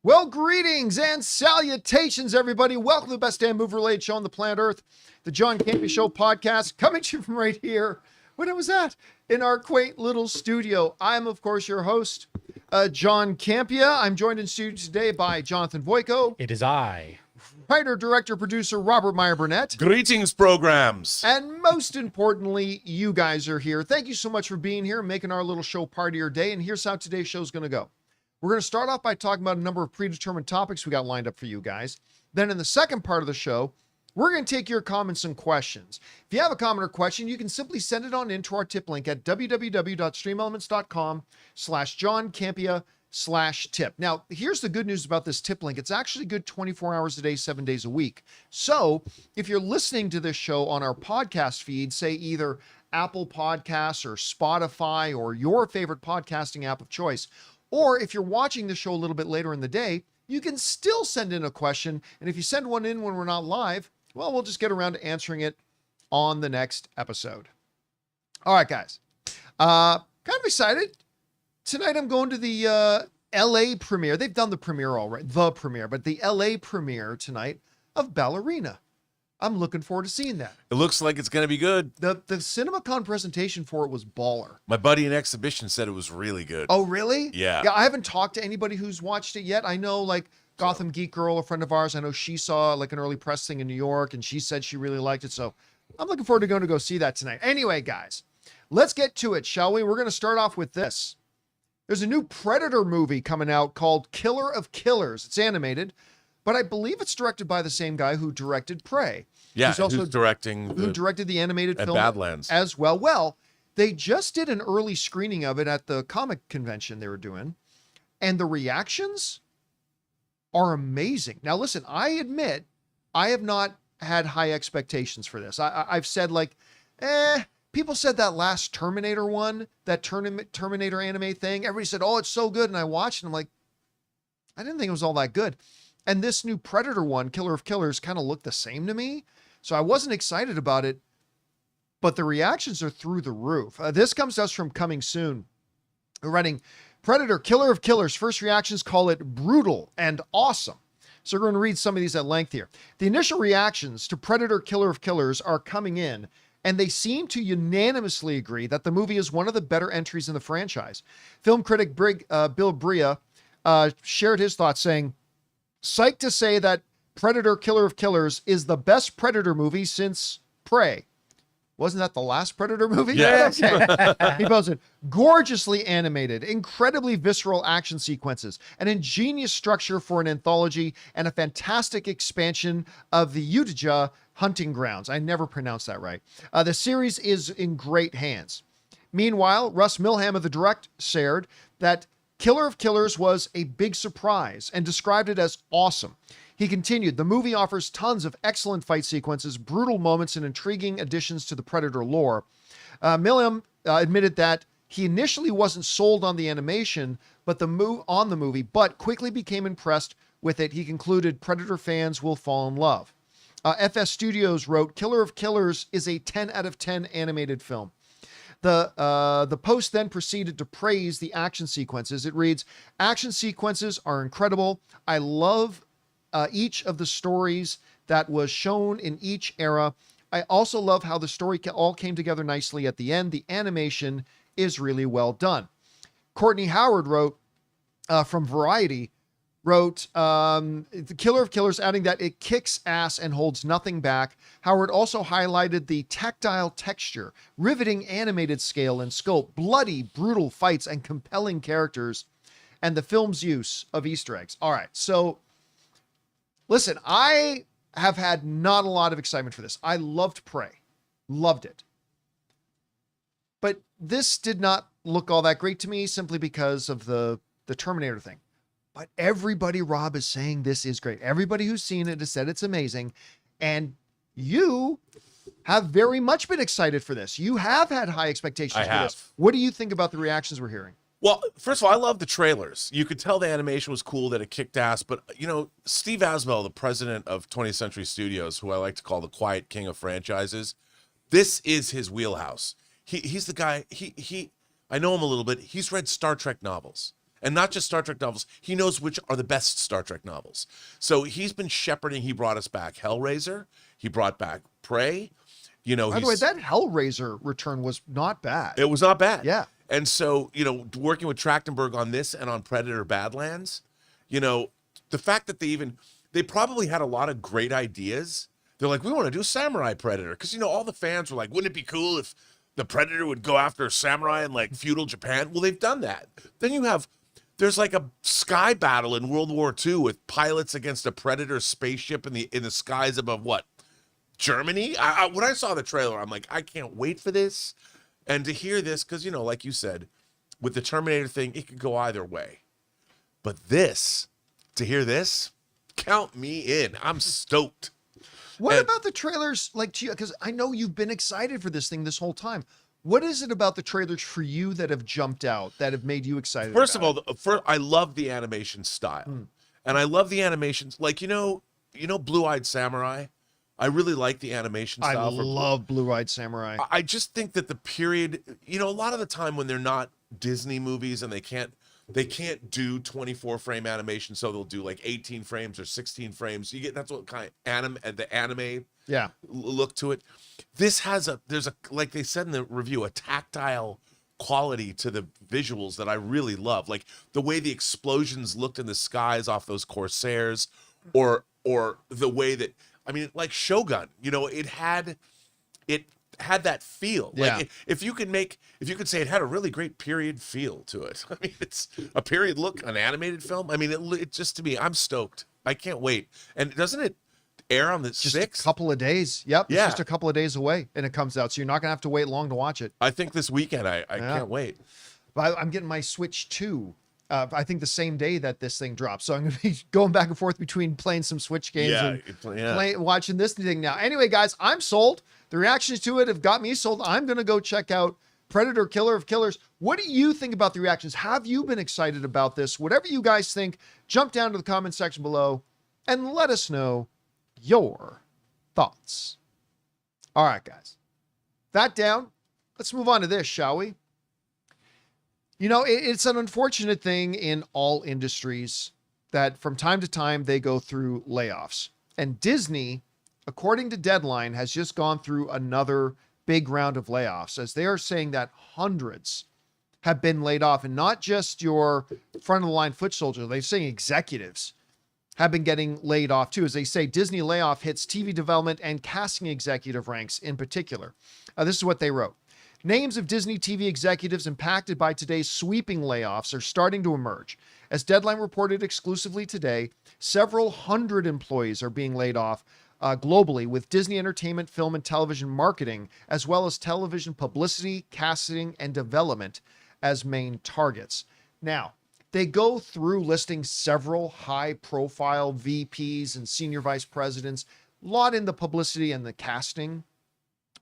Well, greetings and salutations, everybody. Welcome to the best damn movie-related show on the planet Earth, the John Campea Show podcast, coming to you from right here. When it was at in our quaint little studio. I'm, of course, your host, John Campea. I'm joined in studio today by Jonathan Voico. It is I. Writer, director, producer Robert Meyer Burnett. Greetings, programs. And most importantly, you guys are here. Thank you so much for being here, making our little show part of your day. And here's how today's show is going to go. We're going to start off by talking about a number of predetermined topics we got lined up for you guys. Then in the second part of the show, we're going to take your comments and questions. If you have a comment or question, you can simply send it on into our tip link at www.streamelements.com/JohnCampea/tip. Now, here's the good news about this tip link. It's actually good 24 hours a day, 7 days a week. So if you're listening to this show on our podcast feed, say either Apple Podcasts or Spotify or your favorite podcasting app of choice, or if you're watching the show a little bit later in the day, you can still send in a question. And if you send one in when we're not live, well, we'll just get around to answering it on the next episode. All right, guys. Kind of excited. Tonight I'm going to the LA premiere. They've done the premiere already, but the LA premiere tonight of Ballerina. I'm looking forward to seeing that. It looks like it's going to be good. The CinemaCon presentation for it was baller. My buddy in exhibition said it was really good. Oh, really? Yeah. Yeah, I haven't talked to anybody who's watched it yet. I know, like, Gotham Geek Girl, a friend of ours, I know she saw, like, an early press thing in New York, and she said she really liked it, so I'm looking forward to going to go see that tonight. Anyway, guys, let's get to it, shall we? We're going to start off with this. There's a new Predator movie coming out called Killer of Killers. It's animated, but I believe it's directed by the same guy who directed Prey. Yeah, who's also who directed the animated film Badlands as well. Well, they just did an early screening of it at the comic convention they were doing, and the reactions are amazing. Now, listen, I admit I have not had high expectations for this. I've said, like, people said that last Terminator one, that Terminator anime thing, everybody said, oh, it's so good, and I watched, and I'm like, I didn't think it was all that good. And this new Predator one, Killer of Killers, kind of looked the same to me. So I wasn't excited about it, but the reactions are through the roof. This comes to us from Coming Soon. We're writing, Predator, Killer of Killers. First reactions call it brutal and awesome. So we're going to read some of these at length here. The initial reactions to Predator, Killer of Killers are coming in, and they seem to unanimously agree that the movie is one of the better entries in the franchise. Film critic Bill Bria shared his thoughts saying, psyched to say that Predator, Killer of Killers is the best Predator movie since Prey. Wasn't that the last Predator movie? Yeah. Okay. He posted, gorgeously animated, incredibly visceral action sequences, an ingenious structure for an anthology, and a fantastic expansion of the Utah hunting grounds. I never pronounced that right. The series is in great hands. Meanwhile, Russ Milham of The Direct shared that Killer of Killers was a big surprise and described it as awesome. He continued, the movie offers tons of excellent fight sequences, brutal moments, and intriguing additions to the Predator lore. Milham admitted that he initially wasn't sold on the animation, but the movie, but quickly became impressed with it. He concluded Predator fans will fall in love. FS Studios wrote, Killer of Killers is a 10 out of 10 animated film. The post then proceeded to praise the action sequences. It reads, action sequences are incredible. I love each of the stories that was shown in each era. I also love how the story all came together nicely at the end. The animation is really well done. Courtney Howard wrote from Variety, The Killer of Killers, adding that it kicks ass and holds nothing back. Howard also highlighted the tactile texture, riveting animated scale and scope, bloody, brutal fights, and compelling characters, and the film's use of Easter eggs. All right, so listen, I have had not a lot of excitement for this. I loved Prey. Loved it. But this did not look all that great to me simply because of the Terminator thing. But everybody, Rob, is saying this is great. Everybody who's seen it has said it's amazing. And you have very much been excited for this. You have had high expectations for this. What do you think about the reactions we're hearing? Well, first of all, I love the trailers. You could tell the animation was cool, that it kicked ass. But, you know, Steve Asbell, the president of 20th Century Studios, who I like to call the quiet king of franchises, this is his wheelhouse. He's the guy, I know him a little bit. He's read Star Trek novels. And not just Star Trek novels. He knows which are the best Star Trek novels. So he's been shepherding. He brought us back Hellraiser. He brought back Prey. You know, By the way, that Hellraiser return was not bad. it was not bad. Yeah. And so, you know, working with Trachtenberg on this and on Predator Badlands, you know, the fact that they probably had a lot of great ideas. They're like, we want to do Samurai Predator. Because, you know, all the fans were like, wouldn't it be cool if the Predator would go after a samurai in like feudal Japan? Well, they've done that. Then there's like a sky battle in World War II with pilots against a Predator spaceship in the skies above what? Germany? When I saw the trailer, I'm like, I can't wait for this. And to hear this, because, you know, like you said, with the Terminator thing, it could go either way. But to hear this, count me in. I'm stoked. What about the trailers? Like, because I know you've been excited for this thing this whole time. What is it about the trailers for you that have jumped out, that have made you excited? First of all, I love the animation style. And I love the animations. Like, you know, Blue-Eyed Samurai? I really like the animation style. I love Blue-Eyed Samurai. I just think that the period, you know, a lot of the time when they're not Disney movies and they can't do 24 frame animation, so they'll do like 18 frames or 16 frames. That's what kind of the anime look to it. This there's like they said in the review, a tactile quality to the visuals that I really love. Like the way the explosions looked in the skies off those Corsairs, or the way that, I mean, like Shogun, you know, it had that feel. Yeah. Like if you could say it had a really great period feel to it. I mean, it's a period look, an animated film. I mean, it just, to me, I'm stoked. I can't wait. And doesn't it air on the 6th? Just a couple of days. Yep. Yeah. It's just a couple of days away and it comes out. So you're not going to have to wait long to watch it. I think this weekend, I can't wait. But I'm getting my Switch 2. I think the same day that this thing drops. So I'm going to be going back and forth between playing some Switch games and watching this thing now. Anyway, guys, I'm sold. The reactions to it have got me sold. I'm going to go check out Predator Killer of Killers. What do you think about the reactions? Have you been excited about this? Whatever you guys think, jump down to the comment section below and let us know your thoughts. All right, guys. That down. Let's move on to this, shall we? You know, it's an unfortunate thing in all industries that from time to time they go through layoffs. And Disney, according to Deadline, has just gone through another big round of layoffs, as they are saying that hundreds have been laid off, and not just your front of the line foot soldier. They're saying executives have been getting laid off too. As they say, Disney layoff hits TV development and casting executive ranks in particular. This is what they wrote. Names of Disney TV executives impacted by today's sweeping layoffs are starting to emerge. As Deadline reported exclusively today, several hundred employees are being laid off globally, with Disney Entertainment, film, and television marketing, as well as television publicity, casting, and development as main targets. Now, they go through listing several high-profile VPs and senior vice presidents, a lot in the publicity and the casting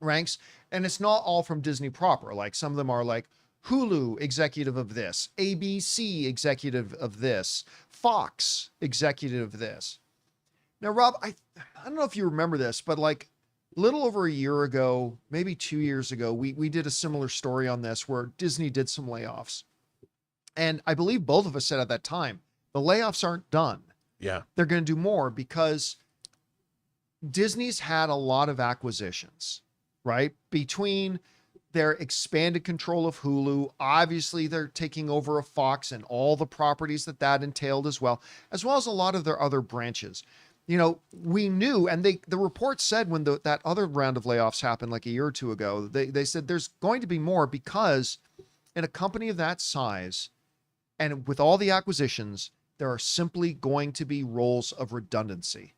ranks, and it's not all from Disney proper. Like some of them are like Hulu executive of this, ABC executive of this, Fox executive of this. Now, Rob, I don't know if you remember this, but like a little over a year ago, maybe 2 years ago, we did a similar story on this where Disney did some layoffs. And I believe both of us said at that time, the layoffs aren't done. Yeah. They're going to do more because Disney's had a lot of acquisitions, right? Between their expanded control of Hulu, obviously they're taking over a Fox and all the properties that entailed as well as a lot of their other branches. You know, we knew, and the report said when that other round of layoffs happened like a year or two ago, they said there's going to be more because in a company of that size and with all the acquisitions, there are simply going to be roles of redundancy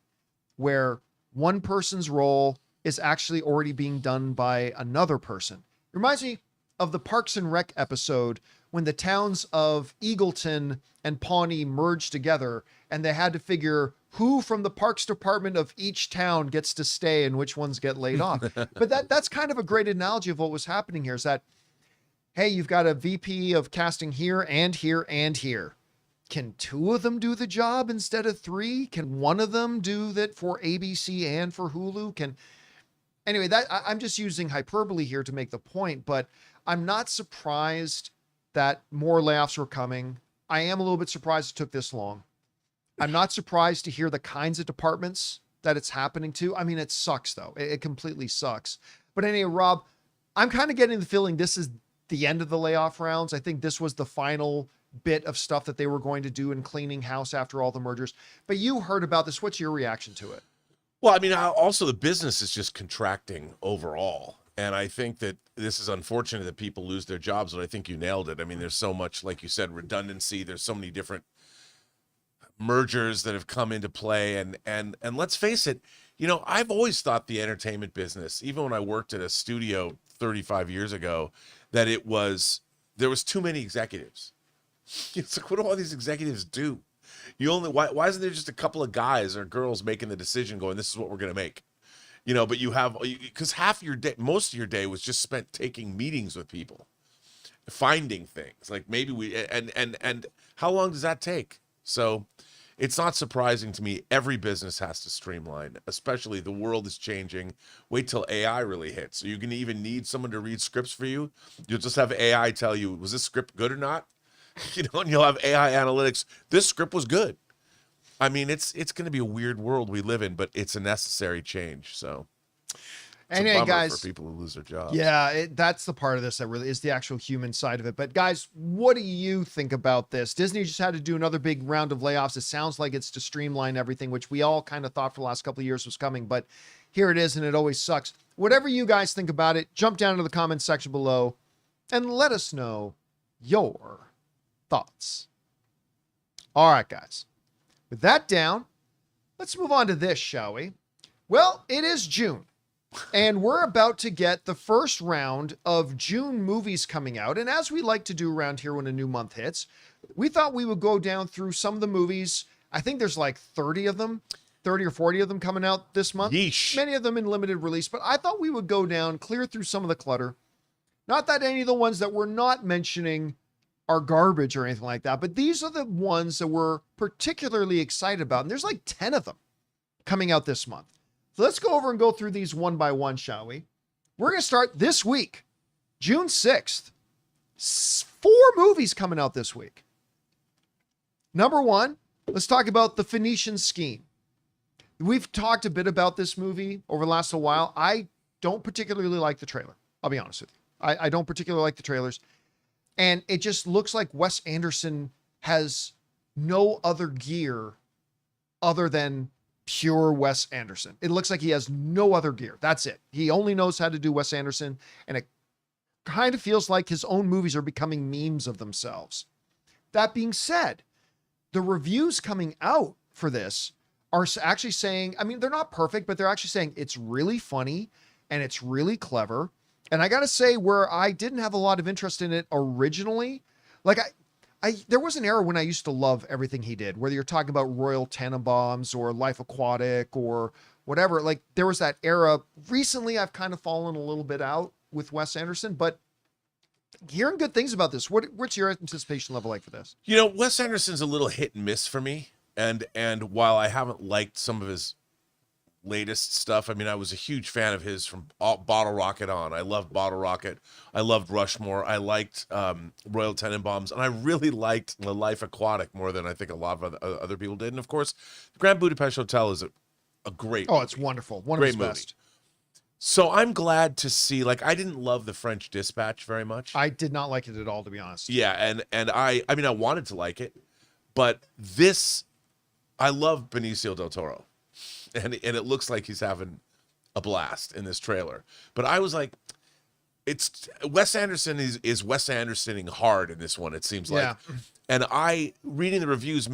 where one person's role is actually already being done by another person. It reminds me of the Parks and Rec episode when the towns of Eagleton and Pawnee merged together and they had to figure who from the parks department of each town gets to stay and which ones get laid off. But that's kind of a great analogy of what was happening here is that, hey, you've got a VP of casting here and here and here. Can two of them do the job instead of three? Can one of them do that for ABC and for Hulu? Anyway, I'm just using hyperbole here to make the point, but I'm not surprised that more layoffs were coming. I am a little bit surprised it took this long. I'm not surprised to hear the kinds of departments that it's happening to. I mean, it sucks though. It completely sucks. But anyway, Rob, I'm kind of getting the feeling this is the end of the layoff rounds. I think this was the final bit of stuff that they were going to do in cleaning house after all the mergers. But you heard about this. What's your reaction to it? Well, I mean, also the business is just contracting overall. And I think that this is unfortunate that people lose their jobs, but I think you nailed it. I mean, there's so much, like you said, redundancy. There's so many different mergers that have come into play. And let's face it, you know, I've always thought the entertainment business, even when I worked at a studio 35 years ago, that there was too many executives. It's like, what do all these executives do? Why isn't there just a couple of guys or girls making the decision going, this is what we're going to make? You know, but because half your day, most of your day was just spent taking meetings with people, finding things like maybe and how long does that take? So it's not surprising to me. Every business has to streamline, especially the world is changing. Wait till AI really hits. So you're going to even need someone to read scripts for you. You'll just have AI tell you, was this script good or not? You know, and you'll have AI analytics. This script was good. I mean, it's going to be a weird world we live in, but it's a necessary change. So it's a bummer guys, for people who lose their jobs. Yeah, that's the part of this that really is the actual human side of it. But guys, what do you think about this? Disney just had to do another big round of layoffs. It sounds like it's to streamline everything, which we all kind of thought for the last couple of years was coming, but here it is, and it always sucks. Whatever you guys think about it, jump down into the comments section below and let us know your thoughts. All right, guys. With that down, let's move on to this, shall we? Well, it is June, and we're about to get the first round of June movies coming out. And as we like to do around here when a new month hits, we thought we would go down through some of the movies. I think there's like 30 of them, 30 or 40 of them coming out this month. Yeesh. Many of them in limited release, but I thought we would go down, clear through some of the clutter. Not that any of the ones that we're not mentioning are garbage or anything like that, but these are the ones that we're particularly excited about. And there's like 10 of them coming out this month. So let's go over and go through these one by one, shall we? We're going to start this week, June 6th. 4 movies coming out this week. Number 1, let's talk about The Phoenician Scheme. We've talked a bit about this movie over the last while. I don't particularly like the trailer. I'll be honest with you. I don't particularly like the trailers. And it just looks like Wes Anderson has no other gear other than pure Wes Anderson. It looks like he has no other gear. That's it. He only knows how to do Wes Anderson. And it kind of feels like his own movies are becoming memes of themselves. That being said, the reviews coming out for this are actually saying, I mean, they're not perfect, but they're actually saying it's really funny and it's really clever. And I got to say, where I didn't have a lot of interest in it originally, like there was an era when I used to love everything he did, whether you're talking about Royal Tenenbaums or Life Aquatic or whatever. Like there was that era. Recently, I've kind of fallen a little bit out with Wes Anderson, but hearing good things about this. What's your anticipation level like for this? You know, Wes Anderson's a little hit and miss for me. And while I haven't liked some of his latest stuff, I mean, I was a huge fan of his from Bottle Rocket on. I loved Bottle Rocket. I loved Rushmore. I liked Royal Tenenbaums, and I really liked The Life Aquatic more than I think a lot of other people did. And of course, The Grand Budapest Hotel is a great movie. It's wonderful. One of his best. So I'm glad to see, like, I didn't love The French Dispatch very much. I did not like it at all, to be honest. Yeah, and I mean, I wanted to like it, but this, I love Benicio del Toro. And it looks like he's having a blast in this trailer. But I was like, it's Wes Anderson is Wes Andersoning hard in this one, it seems like. Yeah. And reading the reviews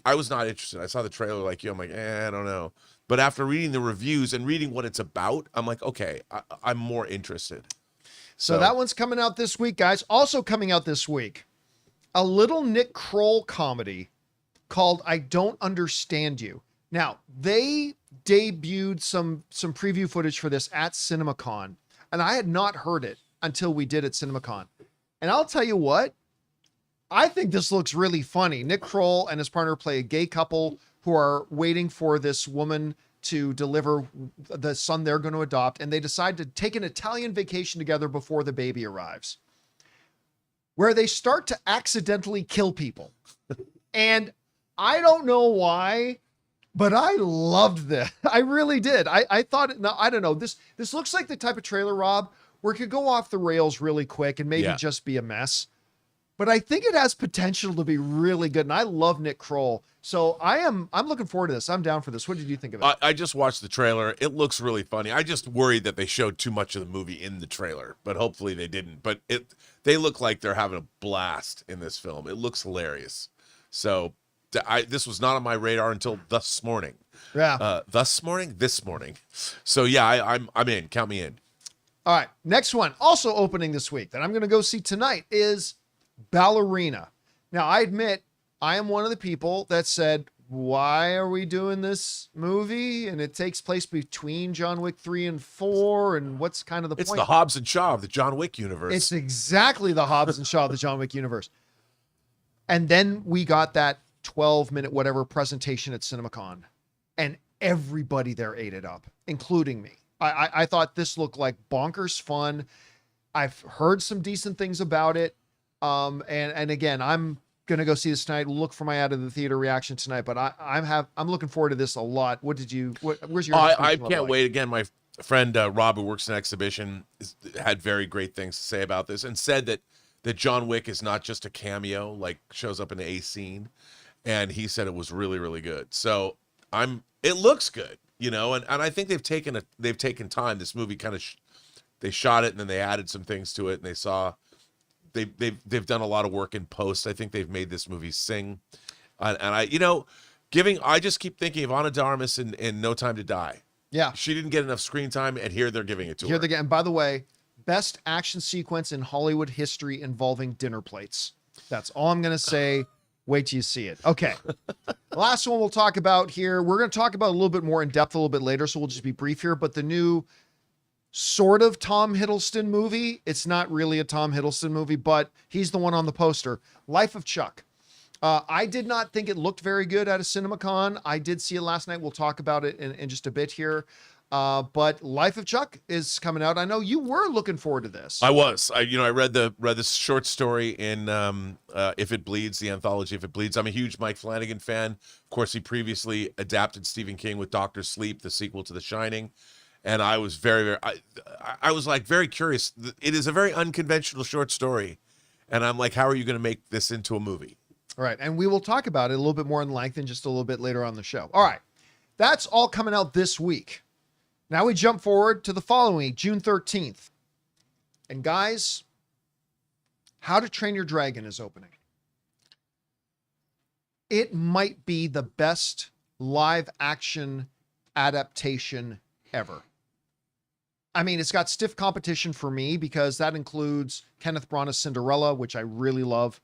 I was not interested. I saw the trailer like you. I'm like, I don't know. But after reading the reviews and reading what it's about, I'm like, okay, I'm more interested. So that one's coming out this week, guys. Also coming out this week, a little Nick Kroll comedy called I Don't Understand You. Now, they debuted some preview footage for this at CinemaCon, and I had not heard it until we did at CinemaCon. And I'll tell you what, I think this looks really funny. Nick Kroll and his partner play a gay couple who are waiting for this woman to deliver the son they're going to adopt, and they decide to take an Italian vacation together before the baby arrives. where they start to accidentally kill people. And I don't know why, but I loved this. I really did. I thought, no, I don't know. This looks like the type of trailer, Rob, where it could go off the rails really quick and maybe just be a mess. But I think it has potential to be really good. And I love Nick Kroll. So I'm looking forward to this. I'm down for this. What did you think of it? I just watched the trailer. It looks really funny. I just worried that they showed too much of the movie in the trailer, but hopefully they didn't. But they look like they're having a blast in this film. It looks hilarious. So this was not on my radar until this morning. Yeah. This morning. So yeah, I'm in. Count me in. All right. Next one, also opening this week that I'm going to go see tonight is Ballerina. Now, I admit I am one of the people that said, why are we doing this movie? And it takes place between John Wick 3 and 4. And what's kind of the point? It's the Hobbs and Shaw of the John Wick universe. It's exactly the Hobbs and Shaw of the John Wick universe. And then we got that 12-minute whatever presentation at CinemaCon. And everybody there ate it up, including me. I thought this looked like bonkers fun. I've heard some decent things about it. And again, I'm going to go see this tonight. Look for my out of the theater reaction tonight, but I'm looking forward to this a lot. Where's your, I can't wait. Again, my friend, Rob, who works in exhibition, had very great things to say about this and said that John Wick is not just a cameo, like shows up in a scene. And he said it was really, really good. So it looks good, and I think they've taken time. This movie kind of, they shot it and then they added some things to it, and they saw, they've done a lot of work in post. I think they've made this movie sing. And I just keep thinking of Ana de Armas in No Time to Die. Yeah. She didn't get enough screen time, and here they're giving it to her. And by the way, best action sequence in Hollywood history involving dinner plates. That's all I'm going to say. Wait till you see it. Okay. The last one we'll talk about here, we're going to talk about a little bit more in depth a little bit later, so we'll just be brief here, but the new sort of Tom Hiddleston movie, it's not really a Tom Hiddleston movie, but he's the one on the poster, Life of Chuck. I did not think it looked very good at a CinemaCon. I did see it last night. We'll talk about it in just a bit here. But Life of Chuck is coming out. I know you were looking forward to this. I was. I read this short story in If It Bleeds, the anthology If It Bleeds. I'm a huge Mike Flanagan fan. Of course, he previously adapted Stephen King with Dr. Sleep, the sequel to The Shining. And I was I was like very curious. It is a very unconventional short story. And I'm like, how are you going to make this into a movie? All right. And we will talk about it a little bit more in length and just a little bit later on the show. All right. That's all coming out this week. Now we jump forward to the following week, June 13th. And guys, How to Train Your Dragon is opening. It might be the best live action adaptation ever. I mean, it's got stiff competition for me because that includes Kenneth Branagh's Cinderella, which I really love.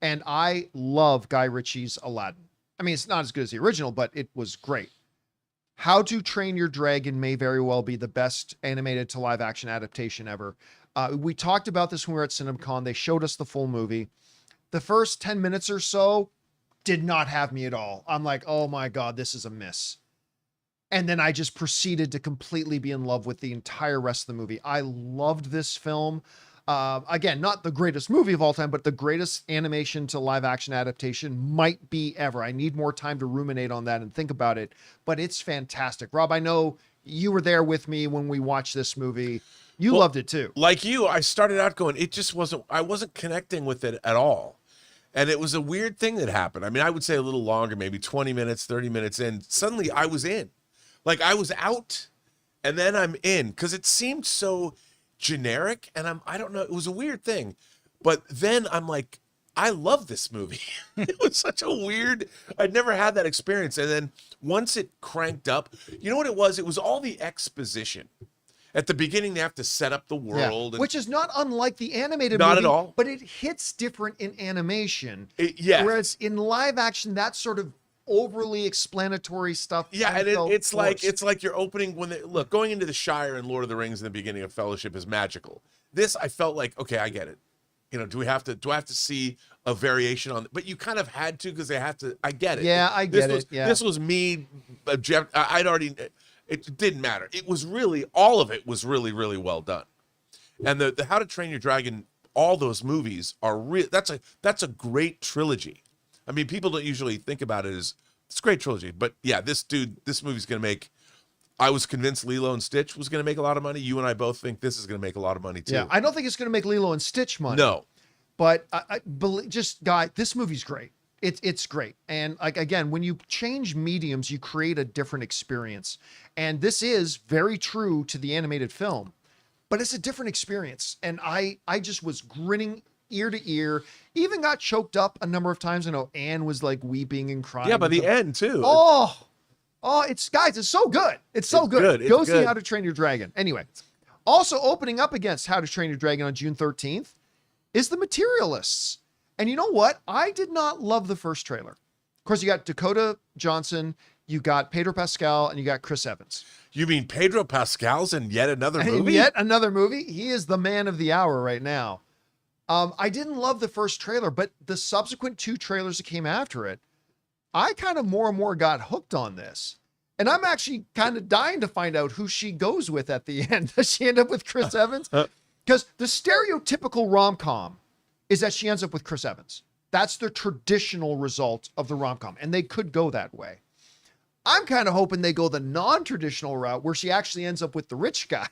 And I love Guy Ritchie's Aladdin. I mean, it's not as good as the original, but it was great. How to Train Your Dragon may very well be the best animated to live action adaptation ever. We talked about this when we were at CinemaCon. They showed us the full movie. The first 10 minutes or so did not have me at all. I'm like, oh my God, this is a miss. And then I just proceeded to completely be in love with the entire rest of the movie. I loved this film. Again, not the greatest movie of all time, but the greatest animation to live action adaptation might be ever. I need more time to ruminate on that and think about it, but it's fantastic. Rob, I know you were there with me when we watched this movie. You loved it too. Like you, I started out going, I wasn't connecting with it at all. And it was a weird thing that happened. I mean, I would say a little longer, maybe 20 minutes, 30 minutes in. Suddenly I was in. Like I was out and then I'm in because it seemed so generic. And I don't know. It was a weird thing. But then I'm like, I love this movie. It was such a weird, I'd never had that experience. And then once it cranked up, you know what it was? It was all the exposition. At the beginning, they have to set up the world. Yeah, which is not unlike the animated movie. Not at all. But it hits different in animation. Yeah. Whereas in live action, that sort of overly explanatory stuff. Yeah, and it's like you're opening going into the Shire and Lord of the Rings in the beginning of Fellowship is magical. This, I felt like, okay, I get it. Do I have to see a variation on it? But you kind of had to because they have to. I get it. Yeah, I get it. Yeah. This was me. I'd already. It didn't matter. It was really, all of it was really, really well done. And the How to Train Your Dragon all those movies are real. That's a great trilogy. I mean, people don't usually think about it as it's a great trilogy, but yeah, this movie's gonna make. I was convinced Lilo and Stitch was gonna make a lot of money. You and I both think this is gonna make a lot of money too. Yeah, I don't think it's going to make Lilo and Stitch money. No, but I believe, just guy, this movie's great. It's great. And like, again, when you change mediums, you create a different experience. And this is very true to the animated film, but it's a different experience. And I just was grinning ear to ear, even got choked up a number of times. I know Anne was like weeping and crying. yeah, by the end too. Oh, it's so good. It's so good. It's Go see good. How to Train Your Dragon. Anyway, also opening up against How to Train Your Dragon on June 13th is The Materialists. And you know what? I did not love the first trailer. Of course, you got Dakota Johnson, you got Pedro Pascal, and you got Chris Evans. You mean Pedro Pascal's in yet another movie? And yet another movie? He is the man of the hour right now. I didn't love the first trailer, but the subsequent 2 trailers that came after it, I kind of more and more got hooked on this. And I'm actually kind of dying to find out who she goes with at the end. Does she end up with Chris Evans? Because the stereotypical rom-com is that she ends up with Chris Evans. That's the traditional result of the rom-com, and they could go that way. I'm kind of hoping they go the non-traditional route where she actually ends up with the rich guy.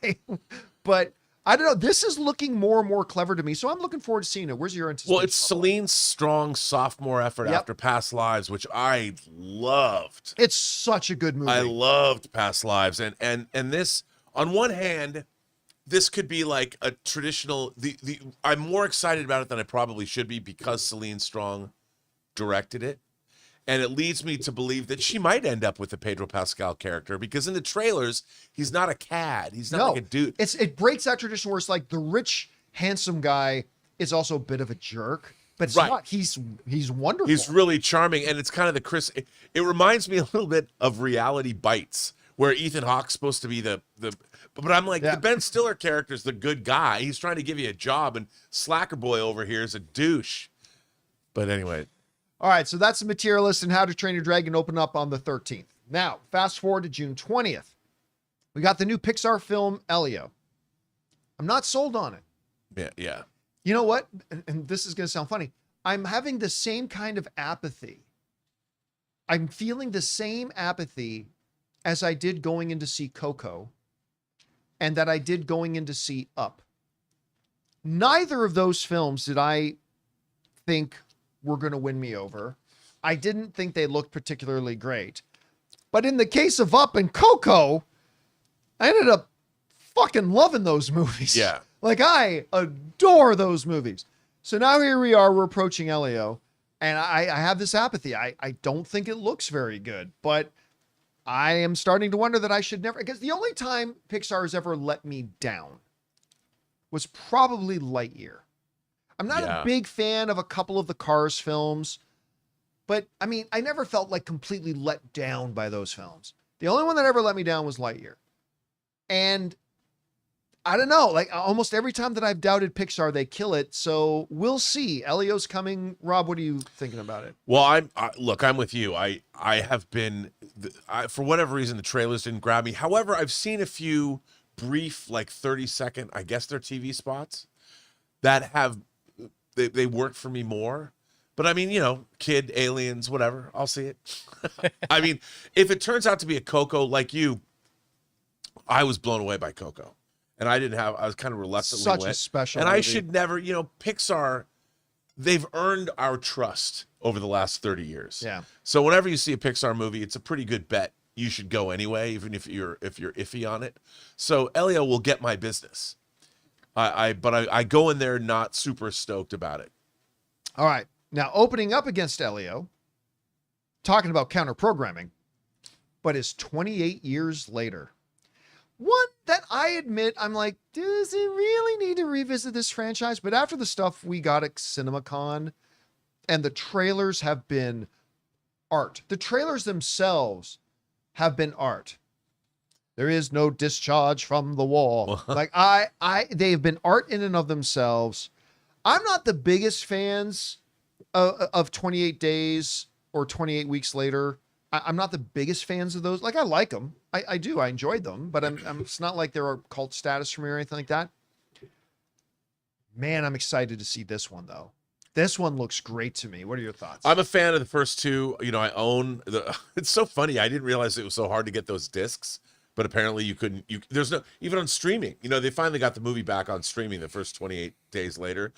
But I don't know. This is looking more and more clever to me, so I'm looking forward to seeing it. Where's your anticipation? Well, it's Celine's strong sophomore effort after Past Lives, which I loved. It's such a good movie. I loved Past Lives, and this, on one hand, this could be like a traditional. I'm more excited about it than I probably should be because Celine Strong directed it, and it leads me to believe that she might end up with the Pedro Pascal character because in the trailers he's not a cad. He's not like a dude. It breaks that tradition where it's like the rich, handsome guy is also a bit of a jerk, but it's not. He's wonderful. He's really charming, and it's kind of the Chris. It reminds me a little bit of Reality Bites, where Ethan Hawke's supposed to be the. But I'm like, the Ben Stiller character's the good guy. He's trying to give you a job, and Slacker Boy over here is a douche. But anyway. All right, so that's The Materialist and How to Train Your Dragon open up on the 13th. Now, fast forward to June 20th. We got the new Pixar film, Elio. I'm not sold on it. Yeah. You know what? And this is going to sound funny. I'm having the same kind of apathy. I'm feeling the same apathy as I did going in to see Coco and that I did going in to see Up. Neither of those films did I think were going to win me over. I didn't think they looked particularly great. But in the case of Up and Coco, I ended up fucking loving those movies. Yeah. Like, I adore those movies. So now here we are, we're approaching Elio, and I have this apathy. I don't think it looks very good, but I am starting to wonder that I should never, because the only time Pixar has ever let me down was probably Lightyear. I'm not a big fan of a couple of the Cars films, but I mean, I never felt like completely let down by those films. The only one that ever let me down was Lightyear. And I don't know, like almost every time that I've doubted Pixar, they kill it. So we'll see. Elio's coming. Rob, what are you thinking about it? Well, look, I'm with you. I have been, for whatever reason, the trailers didn't grab me. However, I've seen a few brief, like 30-second, I guess they're TV spots that have, they work for me more. But I mean, you know, kid, aliens, whatever, I'll see it. I mean, if it turns out to be a Coco like you, I was blown away by Coco. And I was kind of reluctantly Such went. a special and movie. I should never, you know, Pixar, they've earned our trust over the last 30 years. Yeah. So whenever you see a Pixar movie, it's a pretty good bet you should go anyway, even if you're iffy on it. So Elio will get my business. But I go in there not super stoked about it. All right. Now, opening up against Elio, talking about counter programming, but is 28 years later. One that I admit, I'm like, does it really need to revisit this franchise? But after the stuff we got at CinemaCon, and the trailers have been art. The trailers themselves have been art. There is no discharge from the wall. Like they've been art in and of themselves. I'm not the biggest fans of 28 Days or 28 Weeks Later. I'm not the biggest fans of those. Like, I like them. I do. I enjoyed them, but it's not like they're a cult status for me or anything like that. Man, I'm excited to see this one, though. This one looks great to me. What are your thoughts? I'm a fan of the first two. You know, I own the. It's so funny. I didn't realize it was so hard to get those discs, but apparently you couldn't. There's no even on streaming. You know, they finally got the movie back on streaming the first 28 days later.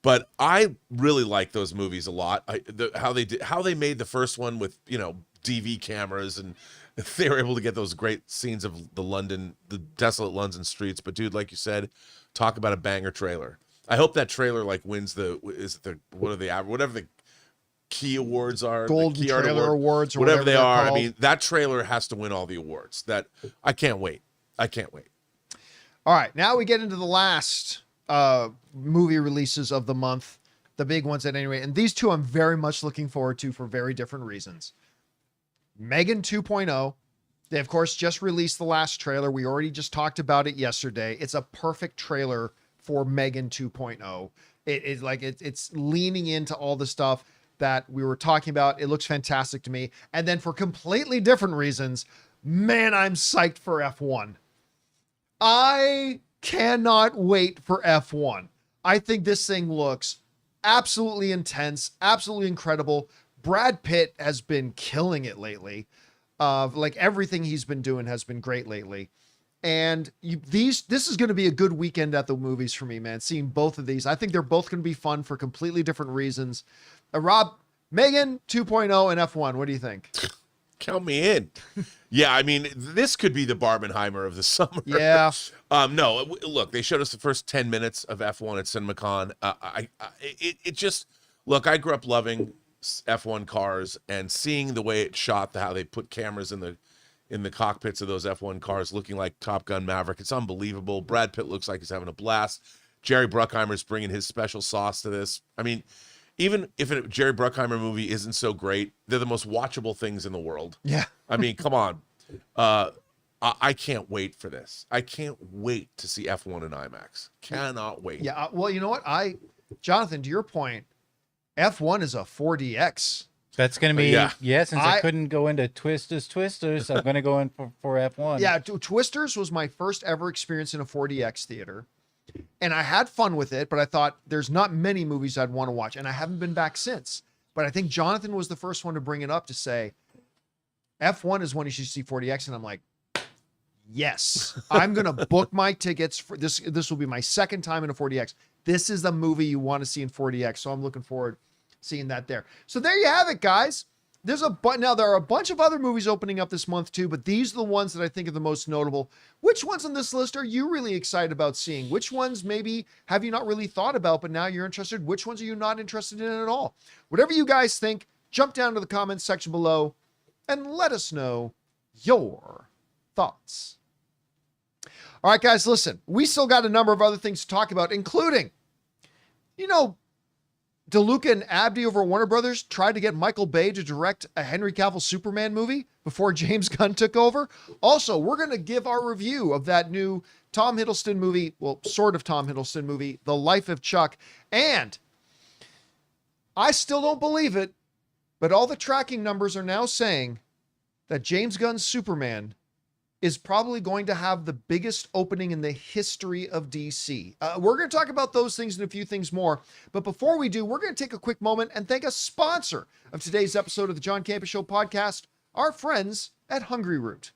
But I really like those movies a lot. How they made the first one with, you know, DV cameras, and they were able to get those great scenes of the desolate London streets. But dude, like you said, talk about a banger trailer. I hope that trailer like wins whatever the key awards are, Golden the key Trailer Awards, or whatever they they're are. called. I mean, that trailer has to win all the awards. I can't wait. All right, now we get into the last movie releases of the month, the big ones at any rate. And these two I'm very much looking forward to for very different reasons. Megan 2.0. They, of course, just released the last trailer. We already just talked about it yesterday. It's a perfect trailer for Megan 2.0. It's leaning into all the stuff that we were talking about. It looks fantastic to me. And then for completely different reasons, man, I'm psyched for F1. I cannot wait for F1. I think this thing looks absolutely intense, absolutely incredible. Brad Pitt has been killing it lately. Everything he's been doing has been great lately. And this is going to be a good weekend at the movies for me, man. Seeing both of these, I think they're both going to be fun for completely different reasons. Rob, Megan 2.0 and F1, what do you think? Count me in. Yeah, I mean, this could be the Barbenheimer of the summer. Yeah. No, look, they showed us the first 10 minutes of F1 at CinemaCon. Look, I grew up loving F1 cars, and seeing the way it's shot, how they put cameras in the cockpits of those F1 cars looking like Top Gun Maverick. It's unbelievable. Brad Pitt looks like he's having a blast. Jerry Bruckheimer's bringing his special sauce to this. I mean, even if a Jerry Bruckheimer movie isn't so great, they're the most watchable things in the world. Yeah. I mean, come on. I can't wait for this. I can't wait to see F1 in IMAX. Cannot wait. Yeah. Well, you know what? Jonathan, to your point, F1 is a 4DX. That's going to be, since I couldn't go into Twisters, I'm going to go in for F1. Yeah, Twisters was my first ever experience in a 4DX theater. And I had fun with it, but I thought there's not many movies I'd want to watch. And I haven't been back since. But I think Jonathan was the first one to bring it up to say, F1 is when you should see 4DX. And I'm like, yes, I'm going to book my tickets for this. This will be my second time in a 4DX. This is the movie you want to see in 4DX. So I'm looking forward seeing that there. So there you have it, guys. Now there are a bunch of other movies opening up this month too, but these are the ones that I think are the most notable. Which ones on this list are you really excited about seeing? Which ones maybe have you not really thought about, but now you're interested? Which ones are you not interested in at all? Whatever you guys think, jump down to the comments section below and let us know your thoughts. All right, guys, listen, we still got a number of other things to talk about, including, DeLuca and Abdi over at Warner Brothers tried to get Michael Bay to direct a Henry Cavill Superman movie before James Gunn took over. Also, we're going to give our review of that new Tom Hiddleston movie, well, sort of Tom Hiddleston movie, The Life of Chuck. And I still don't believe it, but all the tracking numbers are now saying that James Gunn's Superman is probably going to have the biggest opening in the history of DC. We're going to talk about those things and a few things more. But before we do, we're going to take a quick moment and thank a sponsor of today's episode of the John Campea Show podcast, our friends at Hungryroot.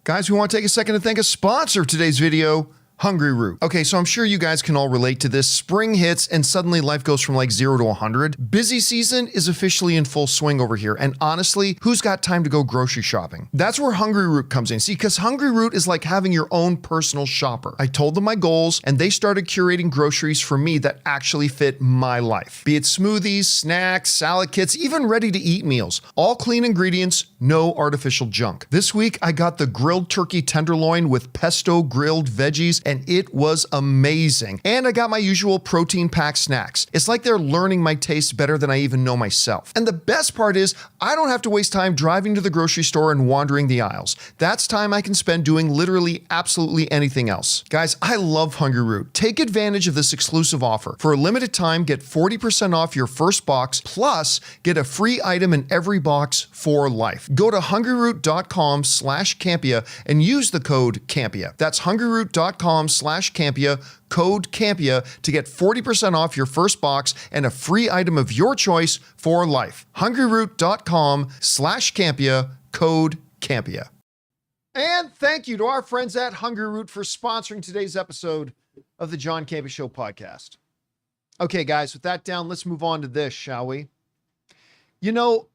Guys, we want to take a second to thank a sponsor of today's video, Hungryroot. Okay, so I'm sure you guys can all relate to this. Spring hits and suddenly life goes from like 0 to 100. Busy season is officially in full swing over here. And honestly, who's got time to go grocery shopping? That's where Hungryroot comes in. See, because Hungryroot is like having your own personal shopper. I told them my goals and they started curating groceries for me that actually fit my life. Be it smoothies, snacks, salad kits, even ready to eat meals. All clean ingredients, no artificial junk. This week, I got the grilled turkey tenderloin with pesto grilled veggies, and it was amazing. And I got my usual protein-packed snacks. It's like they're learning my taste better than I even know myself. And the best part is, I don't have to waste time driving to the grocery store and wandering the aisles. That's time I can spend doing literally absolutely anything else. Guys, I love Hungryroot. Take advantage of this exclusive offer. For a limited time, get 40% off your first box, plus get a free item in every box for life. Go to hungryroot.com/Campea and use the code Campea. That's hungryroot.com/Campea hungryroot.com/Campea, code Campea, to get 40% off your first box and a free item of your choice for life. hungryroot.com/Campea, code Campea. And thank you to our friends at Hungryroot for sponsoring today's episode of the John Campea Show podcast. Okay, guys, with that down, let's move on to this, shall we? You know,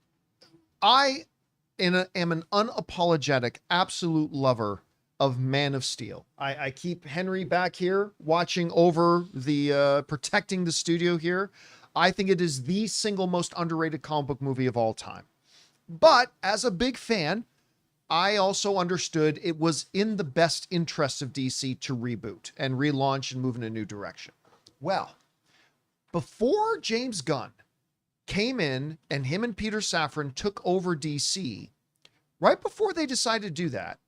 I am an unapologetic, absolute lover of Man of Steel. I keep Henry back here watching over the, protecting the studio here. I think it is the single most underrated comic book movie of all time. But as a big fan, I also understood it was in the best interest of DC to reboot and relaunch and move in a new direction. Well, before James Gunn came in and him and Peter Safran took over DC, right before they decided to do that,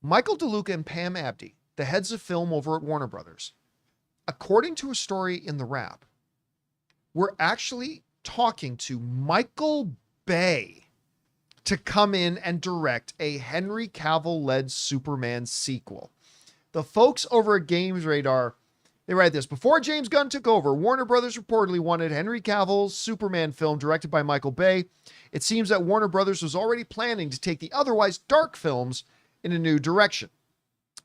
Michael DeLuca and Pam Abdy, the heads of film over at Warner Brothers, according to a story in The Wrap, were actually talking to Michael Bay to come in and direct a Henry Cavill-led Superman sequel. The folks over at Games Radar, they write this: before James Gunn took over, Warner Brothers reportedly wanted Henry Cavill's Superman film directed by Michael Bay. It seems that Warner Brothers was already planning to take the otherwise dark films in a new direction.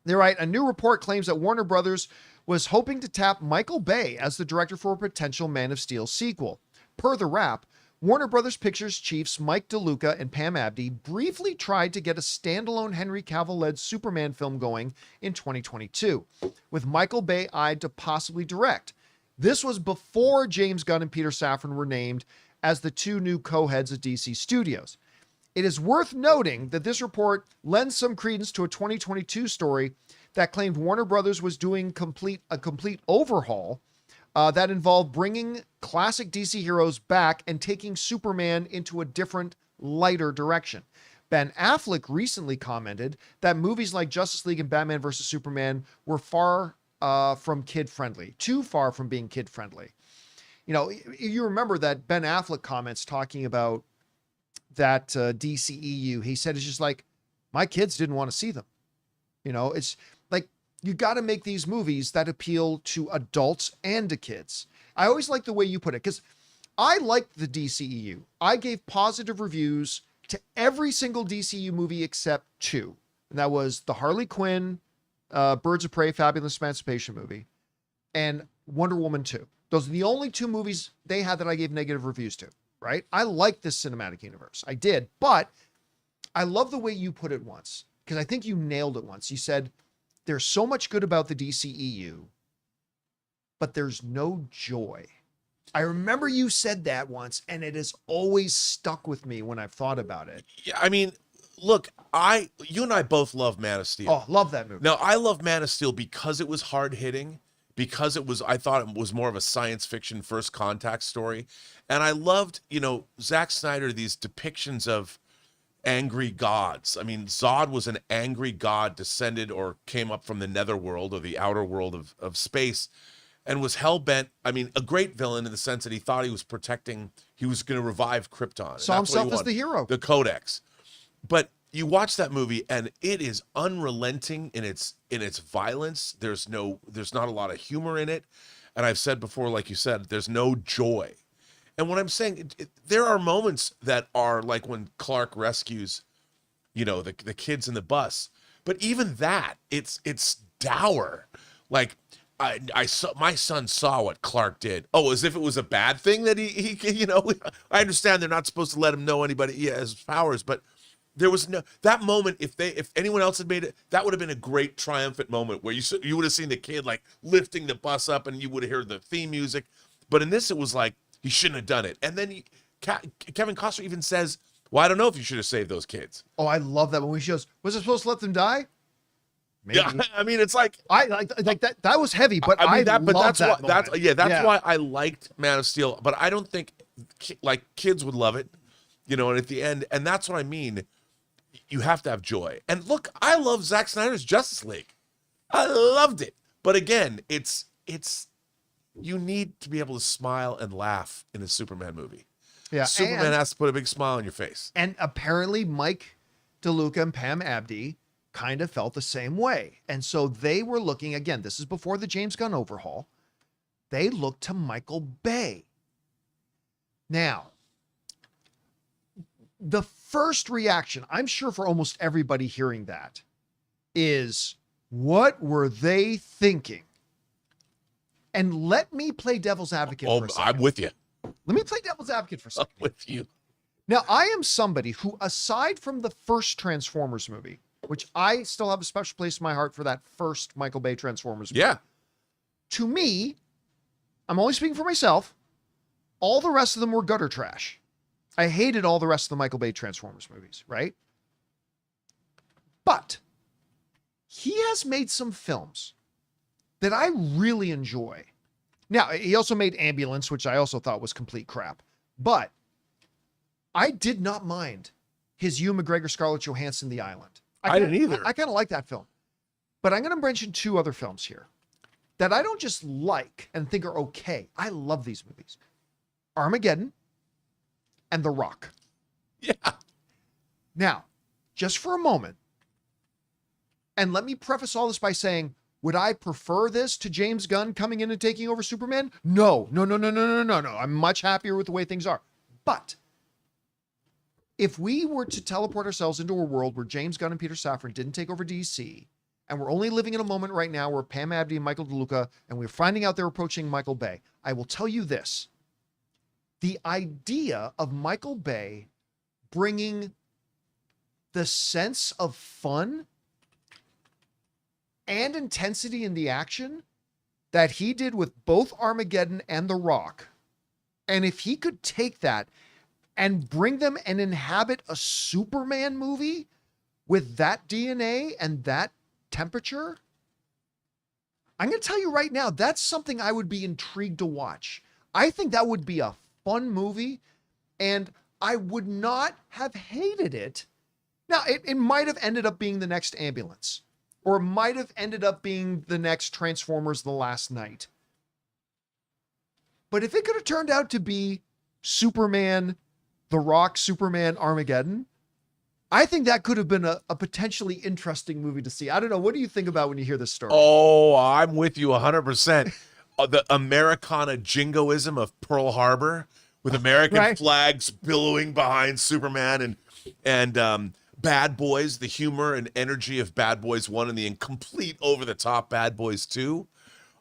They write, a new report claims that Warner Brothers was hoping to tap Michael Bay as the director for a potential Man of Steel sequel. Per The Wrap, Warner Brothers Pictures chiefs Mike DeLuca and Pam Abdy briefly tried to get a standalone Henry Cavill-led Superman film going in 2022, with Michael Bay eyed to possibly direct. This was before James Gunn and Peter Safran were named as the two new co-heads of DC Studios. It is worth noting that this report lends some credence to a 2022 story that claimed Warner Brothers was doing a complete overhaul that involved bringing classic DC heroes back and taking Superman into a different, lighter direction. Ben Affleck recently commented that movies like Justice League and Batman vs. Superman were far from kid-friendly, too far from being kid-friendly. You know, you remember that Ben Affleck comments talking about that DCEU. He said, it's just like, my kids didn't want to see them. You know, it's like, you got to make these movies that appeal to adults and to kids. I always like the way you put it, because I liked the DCEU. I gave positive reviews to every single DCU movie except two. And that was the Harley Quinn, Birds of Prey, Fabulous Emancipation movie, and Wonder Woman 2. Those are the only two movies they had that I gave negative reviews to, right? I like this cinematic universe. I did, but I love the way you put it once, because I think you nailed it once. You said, there's so much good about the DCEU, but there's no joy. I remember you said that once, and it has always stuck with me when I've thought about it. Yeah, I mean, look, you and I both love Man of Steel. Oh, love that movie. Now, I love Man of Steel because it was hard hitting, because I thought it was more of a science fiction first contact story. And I loved, Zack Snyder, these depictions of angry gods. I mean, Zod was an angry god descended or came up from the netherworld or the outer world of space and was hell-bent. I mean, a great villain in the sense that he thought he was going to revive Krypton. Saw himself as the hero. The Codex. But you watch that movie and it is unrelenting in its violence. There's not a lot of humor in it. And I've said before, like you said, there's no joy. And what I'm saying, there are moments that are like when Clark rescues, the kids in the bus. But even that, it's dour. Like my son saw what Clark did. Oh, as if it was a bad thing that he I understand they're not supposed to let him know anybody has powers, but there was that moment. If anyone else had made it, that would have been a great triumphant moment where you would have seen the kid like lifting the bus up and you would have heard the theme music. But in this, it was like, he shouldn't have done it. And then Kevin Costner even says, well, I don't know if you should have saved those kids. Oh, I love that when he goes, was it supposed to let them die? Maybe. Yeah, I mean, it's like I like that. That was heavy, but that's why I liked Man of Steel. But I don't think like kids would love it, and at the end, and that's what I mean. You have to have joy. And look, I love Zack Snyder's Justice League. I loved it. But again, it's you need to be able to smile and laugh in a Superman movie. Yeah, Superman has to put a big smile on your face. And apparently Mike DeLuca and Pam Abdy kind of felt the same way. And so they were looking, again, this is before the James Gunn overhaul. They looked to Michael Bay. Now, the first reaction, I'm sure for almost everybody hearing that, is what were they thinking? And let me play devil's advocate for a second. I'm with you. Let me play devil's advocate for a second. I'm with you. Now, I am somebody who, aside from the first Transformers movie, which I still have a special place in my heart for that first Michael Bay Transformers movie. Yeah. To me, I'm only speaking for myself, all the rest of them were gutter trash. I hated all the rest of the Michael Bay Transformers movies, right? But he has made some films that I really enjoy. Now, he also made Ambulance, which I also thought was complete crap. But I did not mind his Ewan McGregor, Scarlett Johansson, The Island. I didn't either. I kind of like that film. But I'm going to mention two other films here that I don't just like and think are okay. I love these movies. Armageddon and The Rock. Yeah. Now, just for a moment, and let me preface all this by saying, would I prefer this to James Gunn coming in and taking over Superman? No. I'm much happier with the way things are. But if we were to teleport ourselves into a world where James Gunn and Peter Safran didn't take over DC, and we're only living in a moment right now where Pam Abdi and Michael DeLuca, and we're finding out they're approaching Michael Bay, I will tell you this. The idea of Michael Bay bringing the sense of fun and intensity in the action that he did with both Armageddon and The Rock, and if he could take that and bring them and inhabit a Superman movie with that DNA and that temperature, I'm going to tell you right now, that's something I would be intrigued to watch. I think that would be a fun movie, and I would not have hated it. Now, it might have ended up being the next Ambulance, or might have ended up being the next Transformers The Last Night. But if it could have turned out to be Superman, The Rock, Superman, Armageddon, I think that could have been a potentially interesting movie to see. I don't know. What do you think about when you hear this story? Oh, I'm with you 100%. The Americana jingoism of Pearl Harbor with American flags billowing behind Superman and Bad Boys, the humor and energy of Bad Boys 1 and the incomplete over-the-top Bad Boys 2.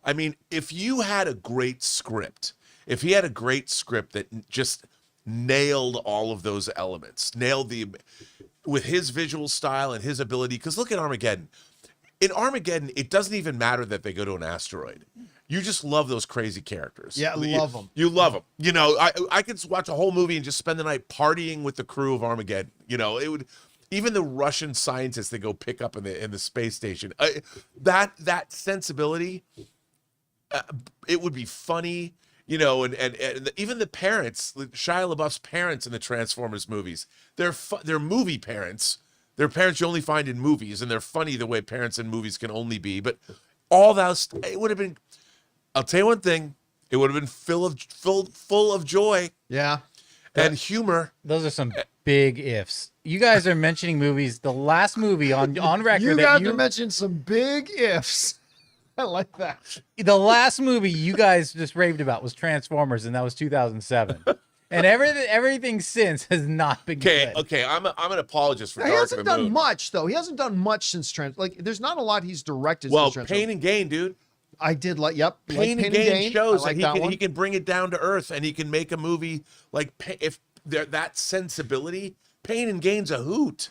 I mean, if you had a great script, if he had a great script that just nailed all of those elements, with his visual style and his ability, because look at Armageddon. In Armageddon, it doesn't even matter that they go to an asteroid. You just love those crazy characters. Yeah, love them. You love them. You know, I could watch a whole movie and just spend the night partying with the crew of Armageddon. You know, it would, even the Russian scientists they go pick up in the space station. That sensibility, it would be funny. You know, and even the parents, Shia LaBeouf's parents in the Transformers movies, they're movie parents. They're parents you only find in movies, and they're funny the way parents in movies can only be. But all that, it would have been, I'll tell you one thing, it would have been full of joy. Yeah. And humor. Those are some big ifs. You guys are mentioning movies. The last movie on record you that got to mention some big ifs. I like that. The last movie you guys just raved about was Transformers, and that was 2007. And everything since has not been good. Okay, I'm an apologist for He Dark hasn't of the done Moon. much, though. He hasn't done much since there's not a lot he's directed. Well, since Pain and Gain, dude. I did like, yep. Pain and Gain shows like that he can bring it down to earth, and he can make a movie like if that sensibility. Pain and Gain's a hoot.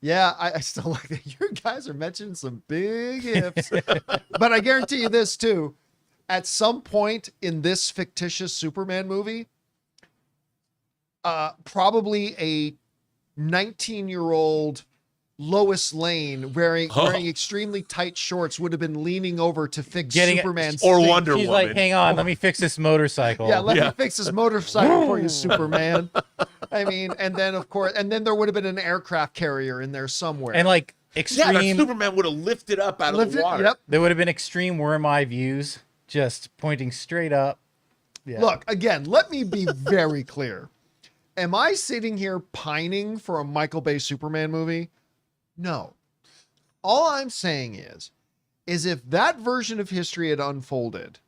Yeah, I still like that. You guys are mentioning some big ifs. But I guarantee you this, too. At some point in this fictitious Superman movie, probably a 19-year-old Lois Lane wearing extremely tight shorts would have been leaning over to fix Superman's or thing. Wonder She's Woman. like, hang on, let me fix this motorcycle. Yeah, let me fix this motorcycle for you, Superman. I mean, and then of course, there would have been an aircraft carrier in there somewhere. And like extreme, that Superman would have lifted up out of the water. Yep. There would have been extreme worm eye views, just pointing straight up. Yeah. Look, again, let me be very clear. Am I sitting here pining for a Michael Bay Superman movie? No. All I'm saying is if that version of history had unfolded,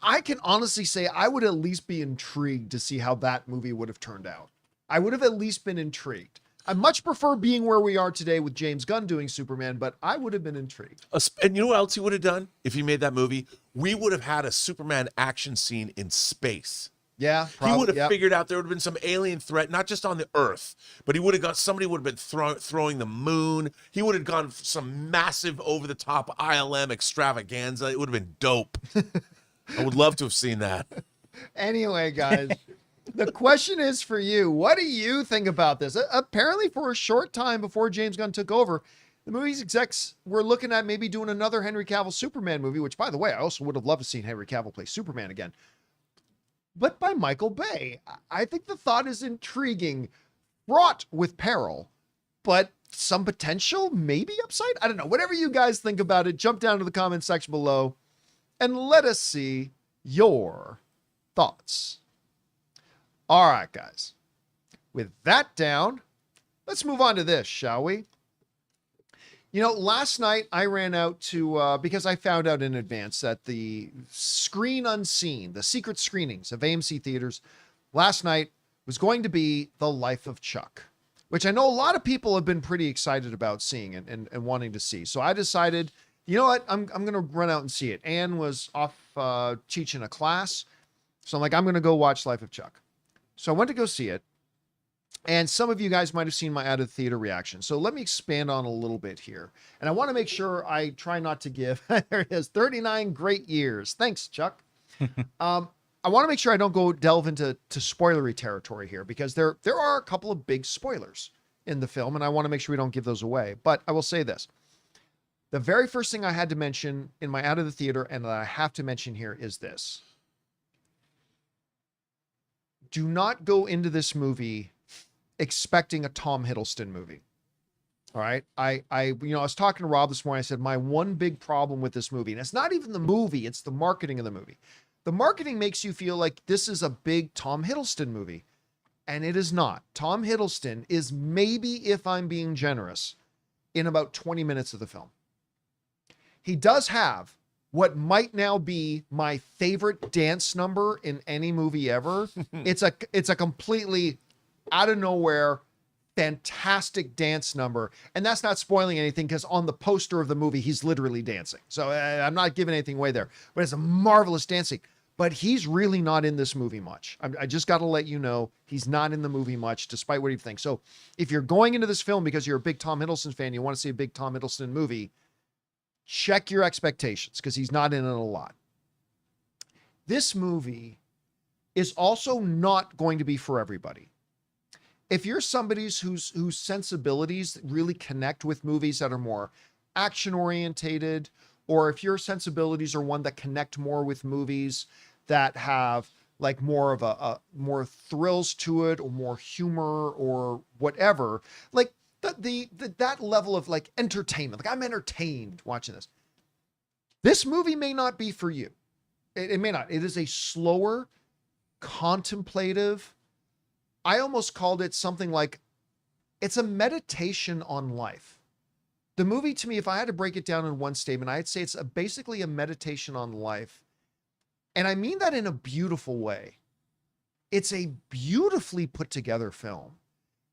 I can honestly say I would at least be intrigued to see how that movie would have turned out. I would have at least been intrigued. I much prefer being where we are today with James Gunn doing Superman, but I would have been intrigued. And you know what else he would have done if he made that movie? We would have had a Superman action scene in space. Yeah, He would have figured out there would have been some alien threat, not just on the Earth, but he would have got somebody would have been throwing the moon. He would have gone some massive over the top ILM extravaganza. It would have been dope. I would love to have seen that. Anyway, guys, the question is for you. What do you think about this? Apparently, for a short time before James Gunn took over, the movie's execs were looking at maybe doing another Henry Cavill Superman movie, which, by the way, I also would have loved to see Henry Cavill play Superman again, but by Michael Bay. I think the thought is intriguing, fraught with peril, but some potential, maybe upside. I don't know. Whatever you guys think about it, jump down to the comment section below and let us see your thoughts. All right, guys. With that down, let's move on to this, shall we? You know, last night I ran out to, because I found out in advance that the Screen Unseen, the secret screenings of AMC theaters last night was going to be The Life of Chuck, which I know a lot of people have been pretty excited about seeing and wanting to see. So I decided, you know what, I'm going to run out and see it. Anne was off teaching a class. So I'm like, I'm going to go watch Life of Chuck. So I went to go see it. And some of you guys might have seen my out of theater reaction. So let me expand on a little bit here. And I want to make sure I try not to give, there it is, 39 great years. Thanks, Chuck. I want to make sure I don't delve into spoilery territory here, because there are a couple of big spoilers in the film, and I want to make sure we don't give those away. But I will say this. The very first thing I had to mention in my out of the theater, and that I have to mention here, is this. Do not go into this movie expecting a Tom Hiddleston movie. All right. I was talking to Rob this morning. I said, my one big problem with this movie, and it's not even the movie, it's the marketing of the movie. The marketing makes you feel like this is a big Tom Hiddleston movie, and it is not. Tom Hiddleston is maybe, if I'm being generous, in about 20 minutes of the film. He does have what might now be my favorite dance number in any movie ever. It's a completely out of nowhere, fantastic dance number. And that's not spoiling anything, because on the poster of the movie, he's literally dancing. So I'm not giving anything away there, but it's a marvelous dancing. But he's really not in this movie much. I just got to let you know, he's not in the movie much, despite what you think. So if you're going into this film because you're a big Tom Hiddleston fan, you want to see a big Tom Hiddleston movie, check your expectations, because he's not in it a lot. This movie is also not going to be for everybody. If you're somebody whose sensibilities really connect with movies that are more action orientated, or if your sensibilities are one that connect more with movies that have like more of a more thrills to it, or more humor, or whatever, like that level of like entertainment, like I'm entertained watching this. This movie may not be for you. It may not. It is a slower, contemplative, I almost called it something like, it's a meditation on life. The movie, to me, if I had to break it down in one statement, I'd say it's basically a meditation on life. And I mean that in a beautiful way. It's a beautifully put together film.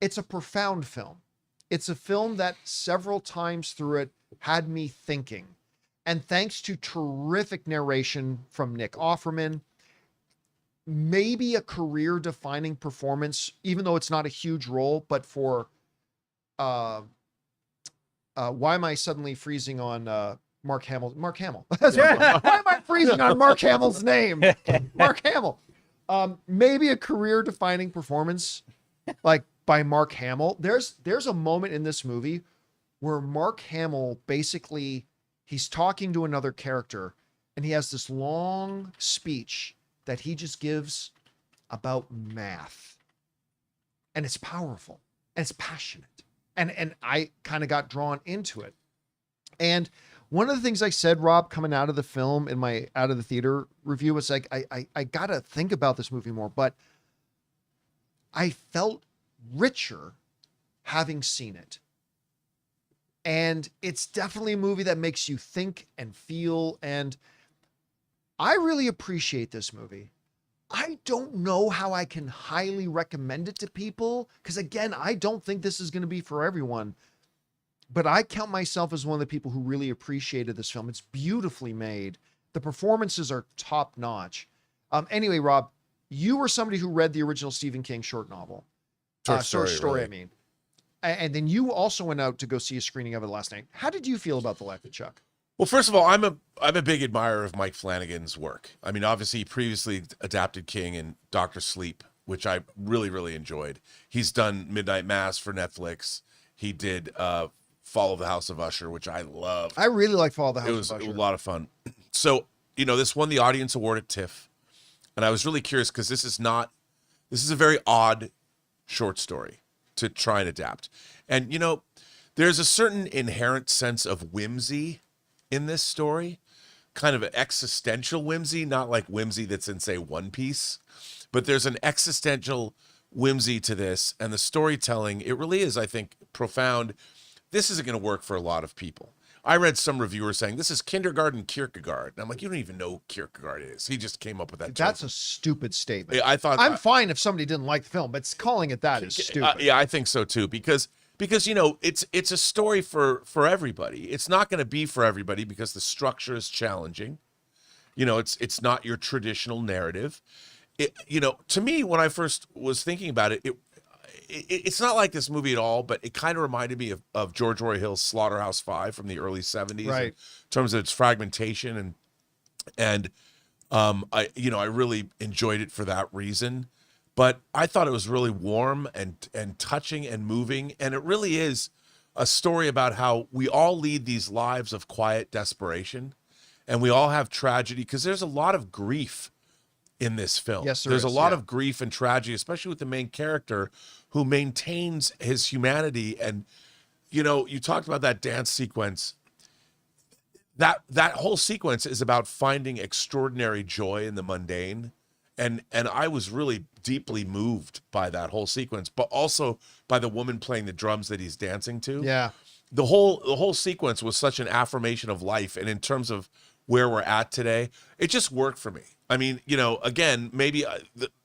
It's a profound film. It's a film that several times through it had me thinking. And thanks to terrific narration from Nick Offerman, maybe a career-defining performance, even though it's not a huge role, but for, why am I suddenly freezing on Mark Hamill? Mark Hamill. Why am I freezing on Mark Hamill's name? Mark Hamill. Maybe a career-defining performance, like by Mark Hamill. There's a moment in this movie where Mark Hamill basically, he's talking to another character, and he has this long speech that he just gives about math. And it's powerful, and it's passionate. And I kind of got drawn into it. And one of the things I said, Rob, coming out of the film in my out of the theater review was like, I got to think about this movie more, but I felt richer having seen it. And it's definitely a movie that makes you think and feel. And I really appreciate this movie. I don't know how I can highly recommend it to people, because again, I don't think this is going to be for everyone. But I count myself as one of the people who really appreciated this film. It's beautifully made. The performances are top notch. Anyway, Rob, you were somebody who read the original Stephen King short novel. Short story, really. I mean. And then you also went out to go see a screening of it last night. How did you feel about The Life of Chuck? Well, first of all, I'm a big admirer of Mike Flanagan's work. I mean, obviously, he previously adapted King in Dr. Sleep, which I really, really enjoyed. He's done Midnight Mass for Netflix. He did Fall of the House of Usher, which I loved. I really like Fall of the House of Usher. It was a lot of fun. So, this won the audience award at TIFF. And I was really curious because this is a very odd short story to try and adapt. And, there's a certain inherent sense of whimsy in this story, kind of an existential whimsy, not like whimsy that's in, say, One Piece, but there's an existential whimsy to this. And the storytelling, it really is, I think, profound. This isn't going to work for a lot of people. I read some reviewers saying this is kindergarten Kierkegaard. And I'm like, you don't even know who Kierkegaard is. He just came up with that. That's a stupid statement. I thought I'm fine if somebody didn't like the film, but calling it that is stupid. Yeah, I think so too, because it's a story for everybody. It's not going to be for everybody because the structure is challenging. It's not your traditional narrative. To me, when I first was thinking about it, it's not like this movie at all, but it kind of reminded me of George Roy Hill's Slaughterhouse-Five from the early 70s, right, in terms of its fragmentation and I really enjoyed it for that reason. But I thought it was really warm and touching and moving, and it really is a story about how we all lead these lives of quiet desperation, and we all have tragedy, because there's a lot of grief in this film. Yes, there's a lot of grief and tragedy, especially with the main character who maintains his humanity. And, you talked about that dance sequence. That whole sequence is about finding extraordinary joy in the mundane. And I was really deeply moved by that whole sequence, but also by the woman playing the drums that he's dancing to. Yeah. The whole sequence was such an affirmation of life. And in terms of where we're at today, it just worked for me. I mean, again, maybe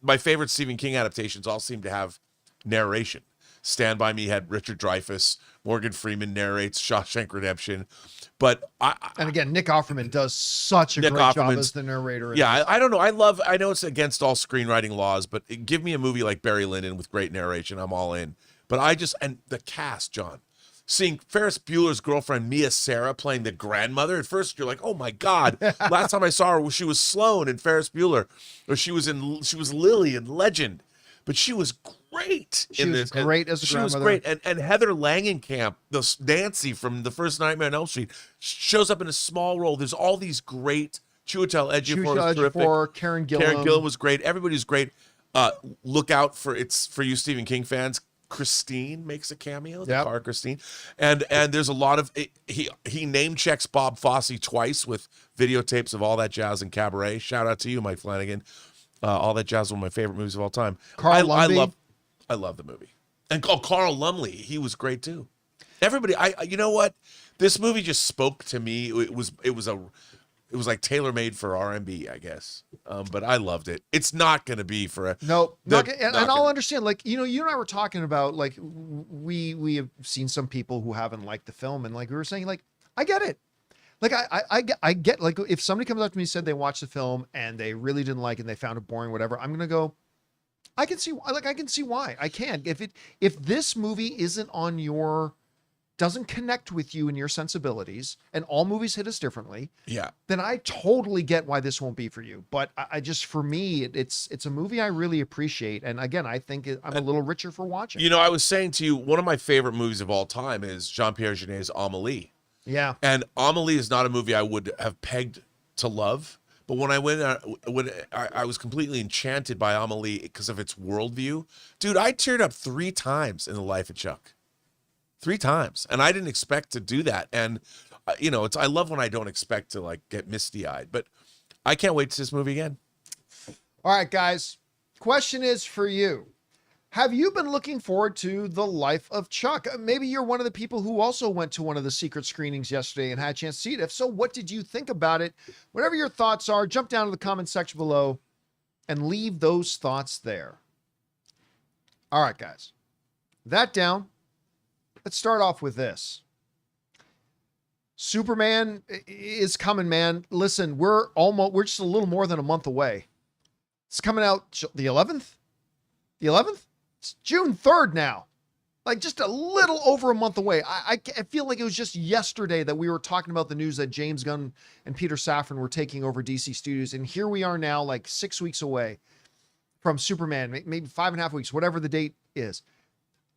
my favorite Stephen King adaptations all seem to have narration. Stand By Me had Richard Dreyfuss. Morgan Freeman narrates Shawshank Redemption. But and again, Nick Offerman does such a great job as the narrator. Yeah, I don't know. I know it's against all screenwriting laws, but give me a movie like Barry Lyndon with great narration, I'm all in. But and the cast, John. Seeing Ferris Bueller's girlfriend, Mia Sara, playing the grandmother. At first, you're like, oh, my God. Last time I saw her, she was Sloane in Ferris Bueller. Or she was Lily in Legend. But she was great in this. She was great as a grandmother. She was great. And Heather Langenkamp, Nancy from the first Nightmare on Elm Street, shows up in a small role. There's all these great... Chiwetel Ejiofor was terrific. Karen Gillan. Karen Gillan was great. Everybody's great. Look out for you Stephen King fans. Christine makes a cameo, the car Christine, and there's a lot of he name checks Bob Fosse twice with videotapes of All That Jazz and Cabaret. Shout out to you, Mike Flanagan. All That Jazz is one of my favorite movies of all time. Carl Lumbly. I love the movie, and Carl Lumley, he was great too. Everybody, you know what? This movie just spoke to me. It was like tailor-made for R&B, I guess. But I loved it. It's not going to be for a... No. And I'll understand. Like, you and I were talking about, like, we have seen some people who haven't liked the film. And, like, we were saying, like, I get it. Like, I get, like, if somebody comes up to me and said they watched the film and they really didn't like it and they found it boring, whatever, I'm going to go, I can see why. I can. If this movie isn't on doesn't connect with you and your sensibilities, and all movies hit us differently, then I totally get why this won't be for you. But I just, for me, it's a movie I really appreciate. And again, I think I'm a little richer for watching. I was saying to you, one of my favorite movies of all time is Jean-Pierre Geneet's Amélie. Yeah. And Amélie is not a movie I would have pegged to love. But when I was completely enchanted by Amélie because of its worldview. Dude, I teared up 3 times in The Life of Chuck. 3 times, and I didn't expect to do that. And I love when I don't expect to like get misty-eyed, but I can't wait to see this movie again. All right, guys, question is for you. Have you been looking forward to The Life of Chuck? Maybe you're one of the people who also went to one of the secret screenings yesterday and had a chance to see it. If so, what did you think about it? Whatever your thoughts are, jump down to the comment section below and leave those thoughts there. All right, guys. That down. Let's start off with this. Superman is coming, man. Listen, we're just a little more than a month away. It's coming out the 11th? The 11th? It's June 3rd now. Like just a little over a month away. I feel like it was just yesterday that we were talking about the news that James Gunn and Peter Safran were taking over DC Studios. And here we are now, like 6 weeks away from Superman, maybe 5.5 weeks, whatever the date is.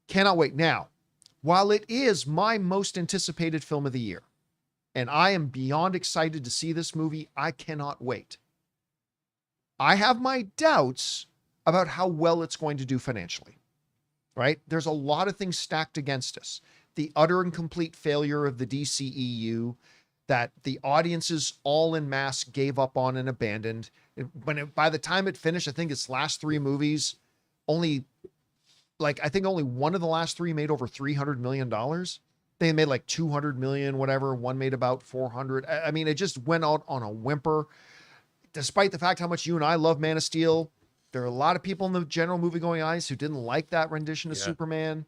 Cannot wait. Now, while it is my most anticipated film of the year, and I am beyond excited to see this movie, I cannot wait. I have my doubts about how well it's going to do financially, right? There's a lot of things stacked against us. The utter and complete failure of the DCEU that the audiences all en masse gave up on and abandoned. By the time it finished, I think its last 3 movies, I think only one of the last 3 made over $300 million. They made like 200 million, whatever. One made about 400. I mean, it just went out on a whimper. Despite the fact how much you and I love Man of Steel, there are a lot of people in the general movie-going eyes who didn't like that rendition of Superman.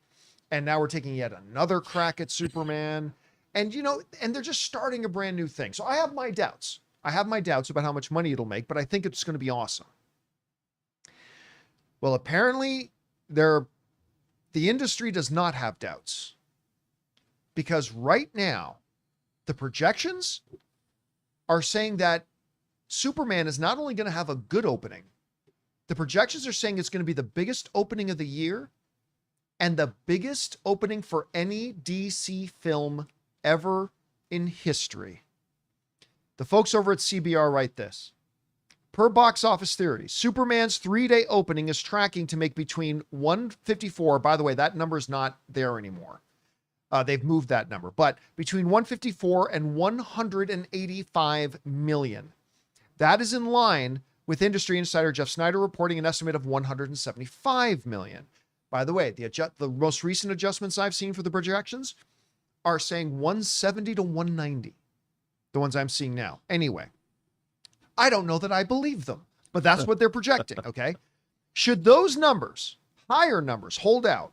And now we're taking yet another crack at Superman. And, and they're just starting a brand new thing. So I have my doubts. I have my doubts about how much money it'll make, but I think it's going to be awesome. Well, apparently the industry does not have doubts. Because right now, the projections are saying that Superman is not only going to have a good opening, the projections are saying it's going to be the biggest opening of the year and the biggest opening for any DC film ever in history. The folks over at CBR write this. Per Box Office Theory, Superman's 3-day opening is tracking to make between 154, by the way, that number is not there anymore. They've moved that number, but between 154 and 185 million. That is in line with industry insider Jeff Snyder reporting an estimate of 175 million. By the way, the most recent adjustments I've seen for the projections are saying 170 to 190. The ones I'm seeing now. Anyway, I don't know that I believe them, but that's what they're projecting, okay? Should those numbers, higher numbers, hold out,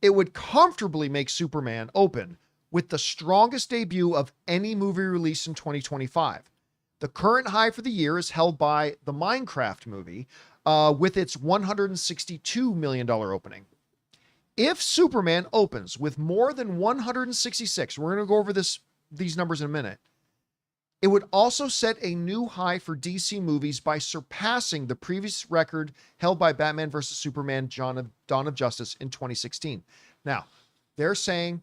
it would comfortably make Superman open with the strongest debut of any movie released in 2025. The current high for the year is held by the Minecraft movie with its $162 million opening. If Superman opens with more than 166, we're going to go over these numbers in a minute, it would also set a new high for DC movies by surpassing the previous record held by Batman vs. Superman, Dawn of Justice in 2016. Now, they're saying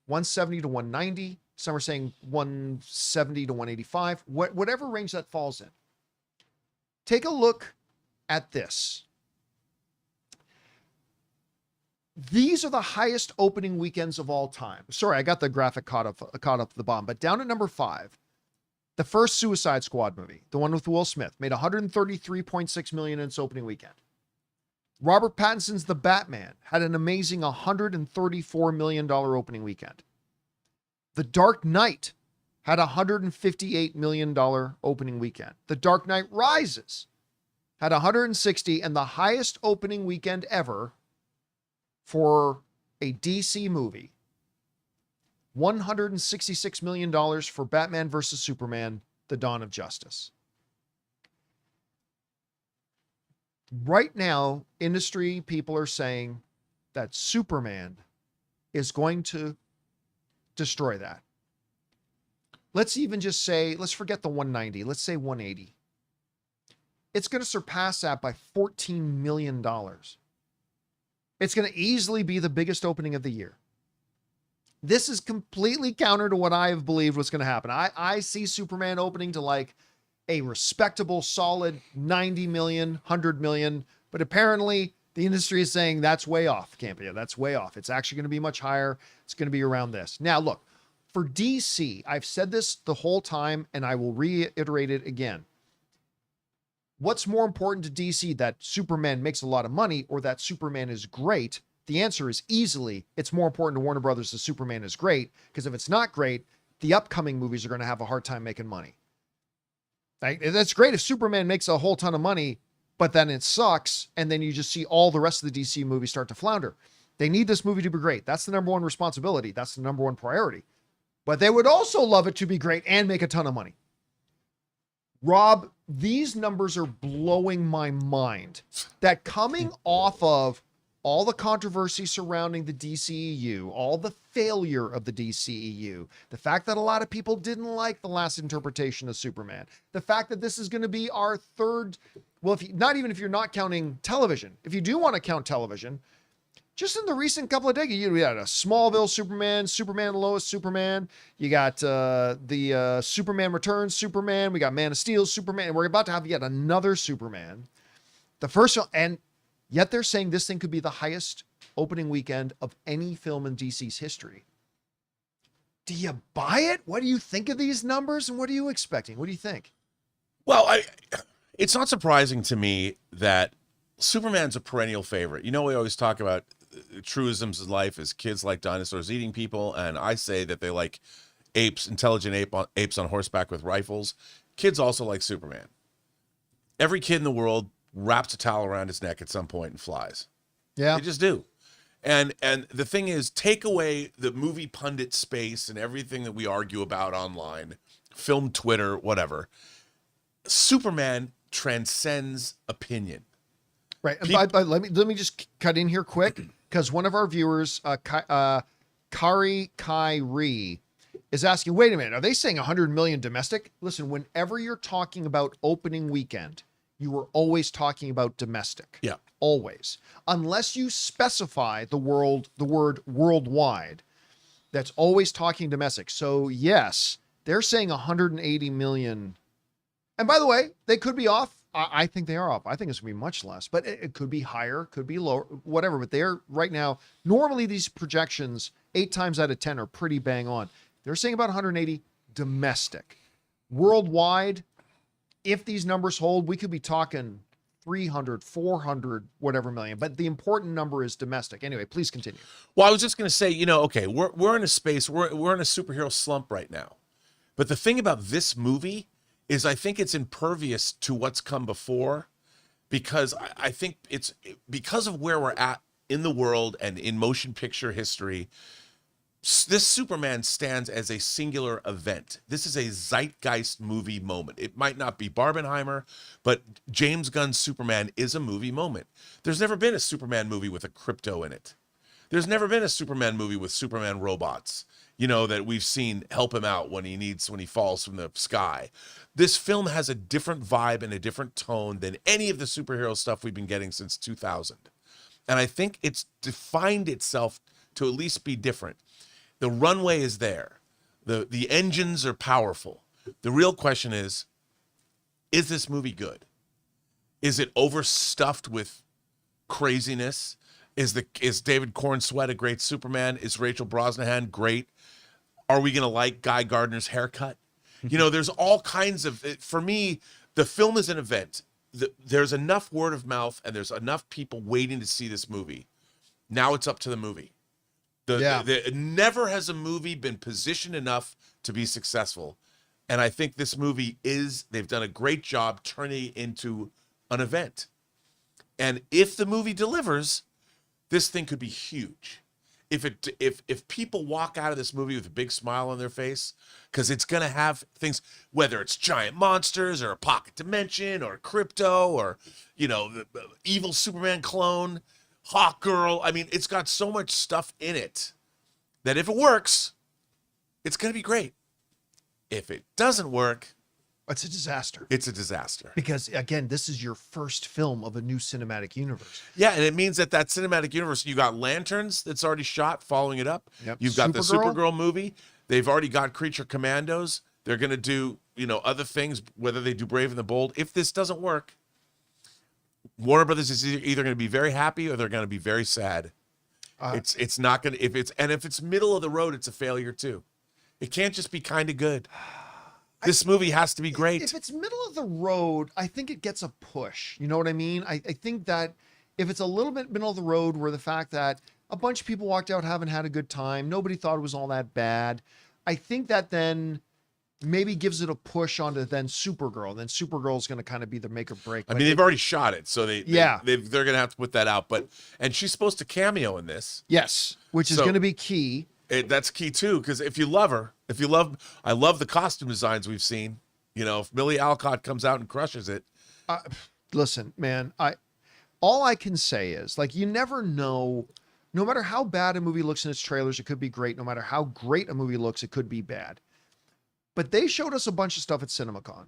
170 to 190. Some are saying 170 to 185. Whatever range that falls in. Take a look at this. These are the highest opening weekends of all time. Sorry, I got the graphic caught up at the bottom, but down at number 5. The first Suicide Squad movie, the one with Will Smith, made $133.6 million in its opening weekend. Robert Pattinson's The Batman had an amazing $134 million opening weekend. The Dark Knight had a $158 million opening weekend. The Dark Knight Rises had 160 and the highest opening weekend ever for a DC movie. $166 million for Batman vs. Superman, The Dawn of Justice. Right now, industry people are saying that Superman is going to destroy that. Let's even just say, let's forget the 190. Let's say 180. It's going to surpass that by $14 million. It's going to easily be the biggest opening of the year. This is completely counter to what I have believed was going to happen. I see Superman opening to like a respectable, solid 90 million, 100 million. But apparently the industry is saying that's way off, Campea. That's way off. It's actually going to be much higher. It's going to be around this. Now, look, for DC, I've said this the whole time, and I will reiterate it again. what's more important to DC, that Superman makes a lot of money or that Superman is great? The answer is easily, it's more important to Warner Brothers that Superman is great, because if it's not great, the upcoming movies are going to have a hard time making money. Like, that's great if Superman makes a whole ton of money, but then it sucks, and then you just see all the rest of the DC movies start to flounder. They need this movie to be great. That's the number one responsibility. That's the number one priority. But they would also love it to be great and make a ton of money. Rob, these numbers are blowing my mind. That coming off of all the controversy surrounding the DCEU, all the failure of the DCEU, the fact that a lot of people didn't like the last interpretation of Superman, the fact that this is going to be our third, well, not even if you're not counting television, if you do want to count television, just in the recent couple of decades, you had a Smallville Superman, Superman Lois Superman, you got the Superman Returns Superman, we got Man of Steel Superman, and we're about to have yet another Superman. The first one, and yet they're saying this thing could be the highest opening weekend of any film in DC's history. Do you buy it? What do you think of these numbers, and what are you expecting? What do you think? Well, it's not surprising to me that Superman's a perennial favorite. You know, we always talk about truisms in life as kids like dinosaurs eating people, and I say that they like apes, intelligent apes on horseback with rifles. Kids also like Superman. Every kid in the world wraps a towel around his neck at some point and flies. Yeah. They just do. And the thing is, take away the movie pundit space and everything that we argue about online, film Twitter, whatever. Superman transcends opinion. Right. And let me just cut in here quick, because one of our viewers, Kari Kyrie, is asking, wait a minute, are they saying 100 million domestic? Listen, whenever you're talking about opening weekend, you are always talking about domestic. Yeah. Always. Unless you specify the word worldwide, that's always talking domestic. So yes, they're saying 180 million. And by the way, they could be off. I think they are off. I think it's going to be much less, but it could be higher, could be lower, whatever. But they're right now, normally these projections 8 times out of 10 are pretty bang on. They're saying about 180 domestic. Worldwide, if these numbers hold, we could be talking 300, 400, whatever million. But the important number is domestic. Anyway, please continue. Well, I was just going to say, okay, we're in a space, we're in a superhero slump right now. But the thing about this movie is I think it's impervious to what's come before, because I think it's because of where we're at in the world and in motion picture history. This Superman stands as a singular event. This is a zeitgeist movie moment. It might not be Barbenheimer, but James Gunn's Superman is a movie moment. There's never been a Superman movie with a crypto in it. There's never been a Superman movie with Superman robots, that we've seen help him out when he falls from the sky. This film has a different vibe and a different tone than any of the superhero stuff we've been getting since 2000. And I think it's defined itself to at least be different. The runway is there. The engines are powerful. The real question is this movie good? Is it overstuffed with craziness? Is David Cornsweet a great Superman? Is Rachel Brosnahan great? Are we going to like Guy Gardner's haircut? There's all kinds of, for me, the film is an event. There's enough word of mouth and there's enough people waiting to see this movie. Now it's up to the movie. Never has a movie been positioned enough to be successful. And I think this movie they've done a great job turning it into an event. And if the movie delivers, this thing could be huge. If people walk out of this movie with a big smile on their face, because it's going to have things, whether it's giant monsters or a pocket dimension or crypto or, the evil Superman clone, Hawk Girl. I mean, it's got so much stuff in it that if it works, it's going to be great. If it doesn't work, It's a disaster. It's a disaster. Because, again, this is your first film of a new cinematic universe. Yeah, and it means that cinematic universe, you got Lanterns that's already shot following it up. Yep. You've got the Supergirl movie. They've already got Creature Commandos. They're going to do, other things, whether they do Brave and the Bold. If this doesn't work, Warner Brothers is either going to be very happy or they're going to be very sad. It's not going to, if it's middle of the road, it's a failure too. It can't just be kind of good. This movie has to be great. If it's middle of the road, I think it gets a push. You know what I mean? I think that if it's a little bit middle of the road, where the fact that a bunch of people walked out, haven't had a good time, nobody thought it was all that bad, I think that then maybe gives it a push onto then Supergirl. Then Supergirl's going to kind of be the make or break. I mean, they've already shot it, so they're going to have to put that out. And she's supposed to cameo in this. Yes, which is going to be key. That's key too, because if you love her, I love the costume designs we've seen. You know, if Millie Alcott comes out and crushes it. Listen, man, all I can say is, like, you never know. No matter how bad a movie looks in its trailers, it could be great. No matter how great a movie looks, it could be bad. But they showed us a bunch of stuff at CinemaCon.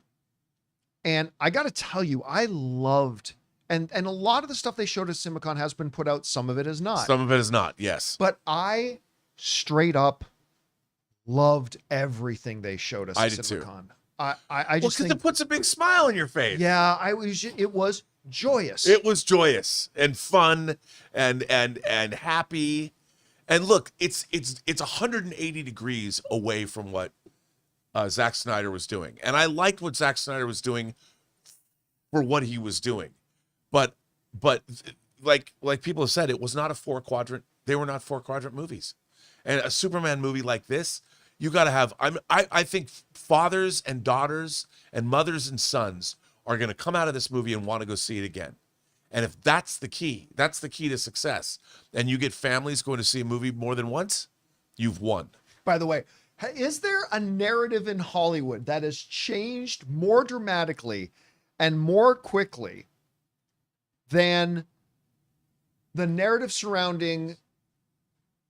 And I got to tell you, I loved, and a lot of the stuff they showed at CinemaCon has been put out. Some of it is not. Some of it is not, yes. But I straight up loved everything they showed us at CinemaCon. I just think because it puts a big smile on your face. Yeah, it was joyous. It was joyous and fun and happy. And look, it's 180 degrees away from what Zack Snyder was doing. And I liked what Zack Snyder was doing for what he was doing. But like people have said, it was not a 4-quadrant. They were not 4-quadrant movies. And a Superman movie like this, you got to have, I think fathers and daughters and mothers and sons are going to come out of this movie and want to go see it again. And if that's the key to success, and you get families going to see a movie more than once, you've won. By the way, is there a narrative in Hollywood that has changed more dramatically and more quickly than the narrative surrounding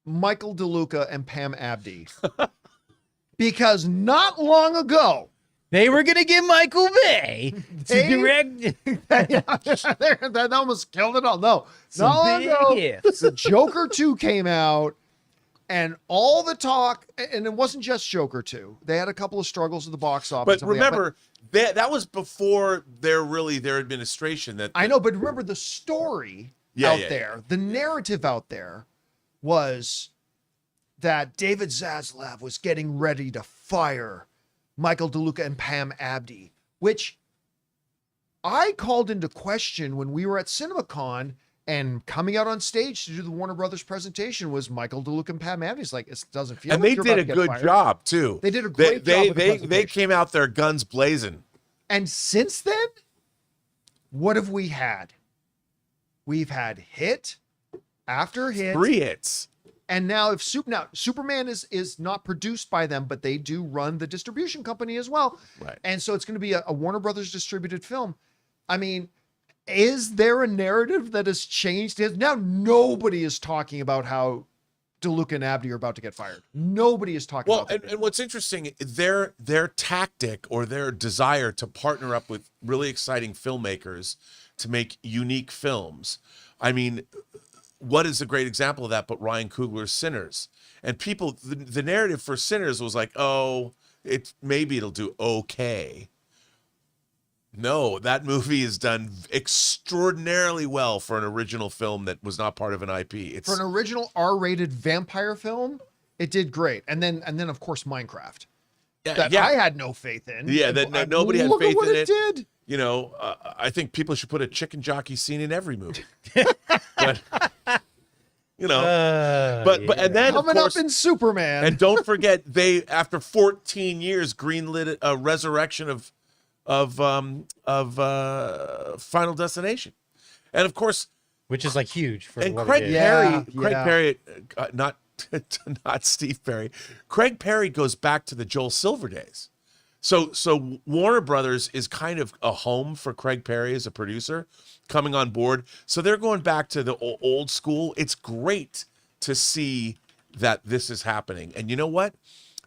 Michael DeLuca and Pam Abdi? Because not long ago, they were going to get Michael Bay to direct. That almost killed it all. No, not long ago, the Joker 2 came out, and all the talk, and it wasn't just Joker 2. They had a couple of struggles at the box office. But remember, that was before their administration. I know, but remember the story there, the narrative out there was that David Zaslav was getting ready to fire Michael DeLuca and Pam Abdi, which I called into question when we were at CinemaCon, and coming out on stage to do the Warner Brothers presentation was Michael DeLuca and Pam Abdi. It's like, it doesn't feel and like they did a good job too. They did a great job. They came out there guns blazing. And since then, what have we had? We've had hit after hit. 3 hits. And now Superman is not produced by them, but they do run the distribution company as well. Right. And so it's going to be a Warner Brothers distributed film. I mean, is there a narrative that has changed? Now nobody is talking about how DeLuca and Abdi are about to get fired. Nobody is talking about that. And what's interesting, their tactic or their desire to partner up with really exciting filmmakers to make unique films. I mean, what is a great example of that but Ryan Coogler's Sinners? And people, the narrative for Sinners was like, oh, maybe it'll do okay. No, that movie is done extraordinarily well for an original film that was not part of an IP. For an original R-rated vampire film, it did great. And then of course Minecraft. I had no faith in. Yeah, that nobody had faith in it. Did. You know, I think people should put a chicken jockey scene in every movie. But you know, and then coming up in Superman. And don't forget, they after 14 years greenlit a resurrection of Final Destination, and of course, which is like huge for and what Craig it is. Perry, Perry, not Steve Perry. Craig Perry goes back to the Joel Silver days. So Warner Brothers is kind of a home for Craig Perry as a producer coming on board. So they're going back to the old school. It's great to see that this is happening. And you know what?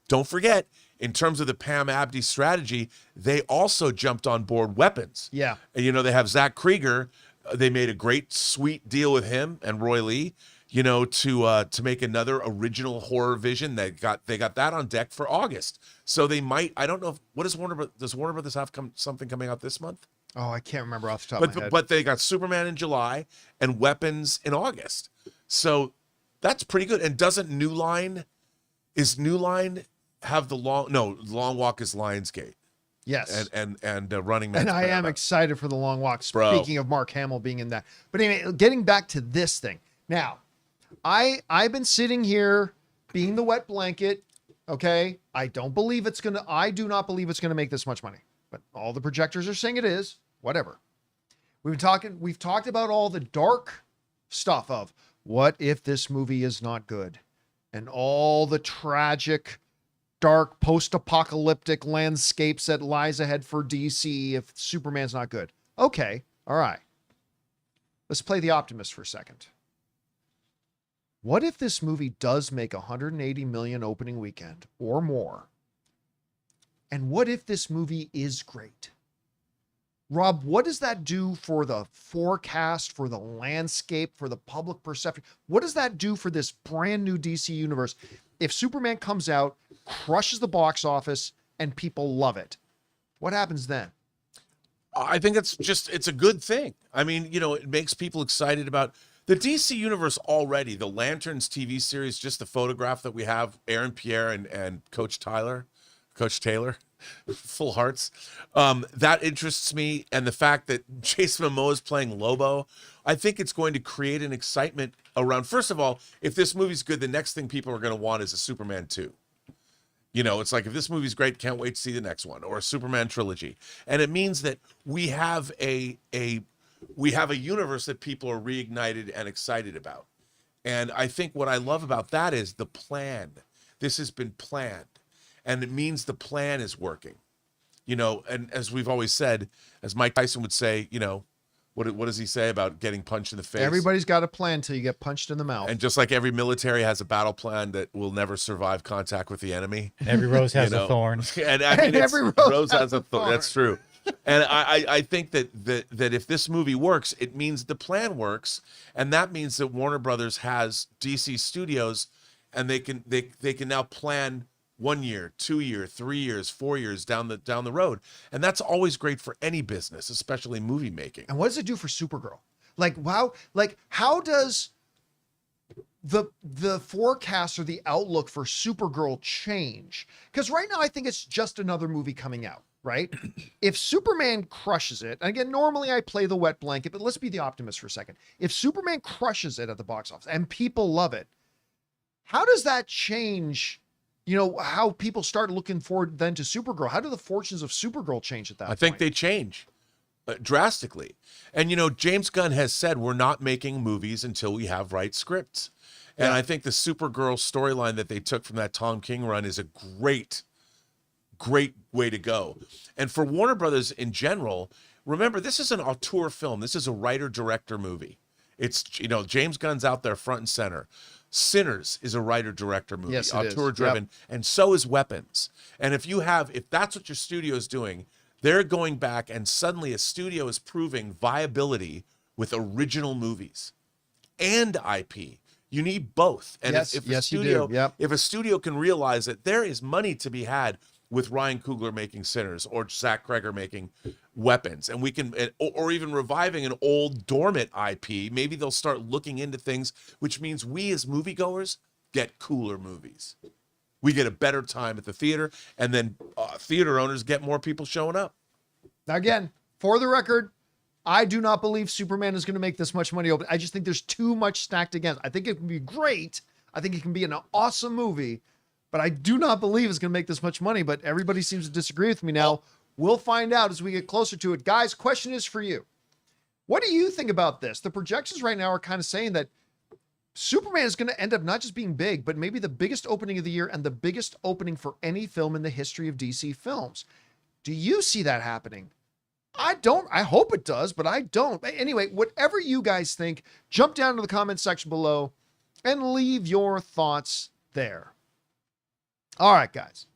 Don't forget, in terms of the Pam Abdi strategy, they also jumped on board weapons. Yeah. And, you know, they have Zach Krieger. They made a great, sweet deal with him and Roy Lee, you know, to make another original horror vision. They got that on deck for August. So they might, I don't know, does Warner Brothers have something coming out this month? Oh, I can't remember off the top of my head. But they got Superman in July and Weapons in August. So that's pretty good. And doesn't New Line have the Long Walk is Lionsgate. Yes. and Running Man. And I am excited for The Long Walk. Bro. Speaking of Mark Hamill being in that. But anyway, getting back to this thing. Now, I've been sitting here being the wet blanket. Okay. I do not believe it's going to make this much money, but all the projectors are saying it is. Whatever. We've talked about all the dark stuff of what if this movie is not good, and all the tragic, dark, post-apocalyptic landscapes that lies ahead for DC if Superman's not good. Okay. All right. Let's play the optimist for a second. What if this movie does make 180 million opening weekend or more? And what if this movie is great? Rob, what does that do for the forecast, for the landscape, for the public perception? What does that do for this brand new DC universe if Superman comes out, crushes the box office, and people love it? What happens then? I think it's a good thing. I mean, it makes people excited about the DC universe already. The Lanterns TV series, just the photograph that we have, Aaron Pierre and Coach Taylor, full hearts. That interests me. And the fact that Jason Momoa is playing Lobo, I think it's going to create an excitement around. First of all, if this movie's good, the next thing people are going to want is a Superman 2. It's like, if this movie's great, can't wait to see the next one, or a Superman trilogy. And it means that we have a universe that people are reignited and excited about. And I think what I love about that is the plan. This has been planned. And it means the plan is working, and as we've always said, as Mike Tyson would say, what does he say about getting punched in the face? Everybody's got a plan till you get punched in the mouth. And just like every military has a battle plan that will never survive contact with the enemy. And every rose has a thorn. And I mean, every rose has a thorn. That's true. And I think that if this movie works, it means the plan works. And that means that Warner Brothers has DC Studios, and they can now plan 1 year, 2 year, 3 years, 4 years down the road. And that's always great for any business, especially movie making. And what does it do for Supergirl? Like, wow, like how does the forecast or the outlook for Supergirl change? Because right now I think it's just another movie coming out, right? If Superman crushes it, and again, normally I play the wet blanket, but let's be the optimist for a second. If Superman crushes it at the box office and people love it, how does that change how people start looking forward then to Supergirl? How do the fortunes of Supergirl change at that point? I think they change drastically. And, James Gunn has said we're not making movies until we have right scripts. And I think the Supergirl storyline that they took from that Tom King run is a great way to go. And for Warner Brothers in general, remember, this is an auteur film. This is a writer-director movie. It's, James Gunn's out there front and center. Sinners is a writer-director movie, yes, auteur-driven, and so is Weapons. And if that's what your studio is doing, they're going back, and suddenly a studio is proving viability with original movies and IP. You need both. And if a studio can realize that there is money to be had with Ryan Coogler making Sinners or Zach Cregger making Weapons, and we can, or even reviving an old dormant IP, maybe they'll start looking into things, which means we as moviegoers get cooler movies. We get a better time at the theater, and then theater owners get more people showing up. Now, again, for the record, I do not believe Superman is going to make this much money open. I just think there's too much stacked against. I think it can be great. I think it can be an awesome movie, but I do not believe it's going to make this much money. But everybody seems to disagree with me now. We'll find out as we get closer to it. Guys, question is for you. What do you think about this? The projections right now are kind of saying that Superman is going to end up not just being big, but maybe the biggest opening of the year and the biggest opening for any film in the history of DC films. Do you see that happening? I don't. I hope it does, but I don't. Anyway, whatever you guys think, jump down to the comment section below and leave your thoughts there. All right, guys.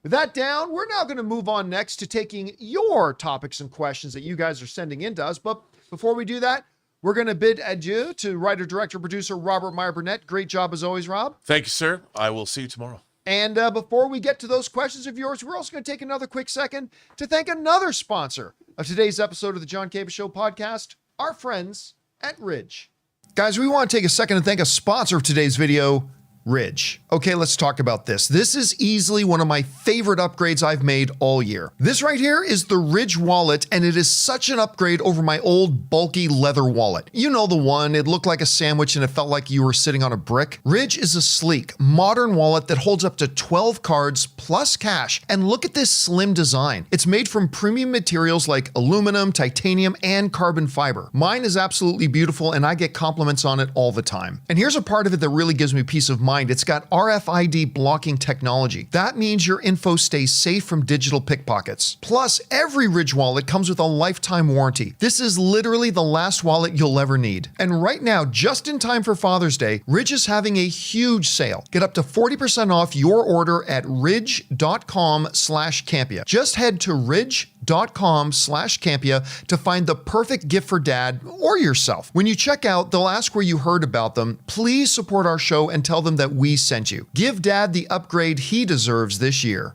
With that down, we're now going to move on next to taking your topics and questions that you guys are sending in to us. But before we do that, we're going to bid adieu to writer, director, producer Robert Meyer Burnett. Great job as always, Rob. Thank you, sir. I will see you tomorrow. And before we get to those questions of yours, we're also going to take another quick second to thank another sponsor of today's episode of the John Campea Show podcast, our friends at Ridge. Guys, we want to take a second to thank a sponsor of today's video, Ridge. Okay, let's talk about this. This is easily one of my favorite upgrades I've made all year. This right here is the Ridge wallet, and it is such an upgrade over my old bulky leather wallet. You know the one, it looked like a sandwich and it felt like you were sitting on a brick. Ridge is a sleek, modern wallet that holds up to 12 cards plus cash, and look at this slim design. It's made from premium materials like aluminum, titanium, and carbon fiber. Mine is absolutely beautiful and I get compliments on it all the time. And here's a part of it that really gives me peace of mind. It's got RFID blocking technology. That means your info stays safe from digital pickpockets. Plus, every Ridge wallet comes with a lifetime warranty. This is literally the last wallet you'll ever need. And right now, just in time for Father's Day, Ridge is having a huge sale. Get up to 40% off your order at ridge.com/Campea. Just head to ridge.com/Campea to find the perfect gift for dad or yourself. When you check out, they'll ask where you heard about them. Please support our show and tell them that we sent you. Give dad the upgrade he deserves this year.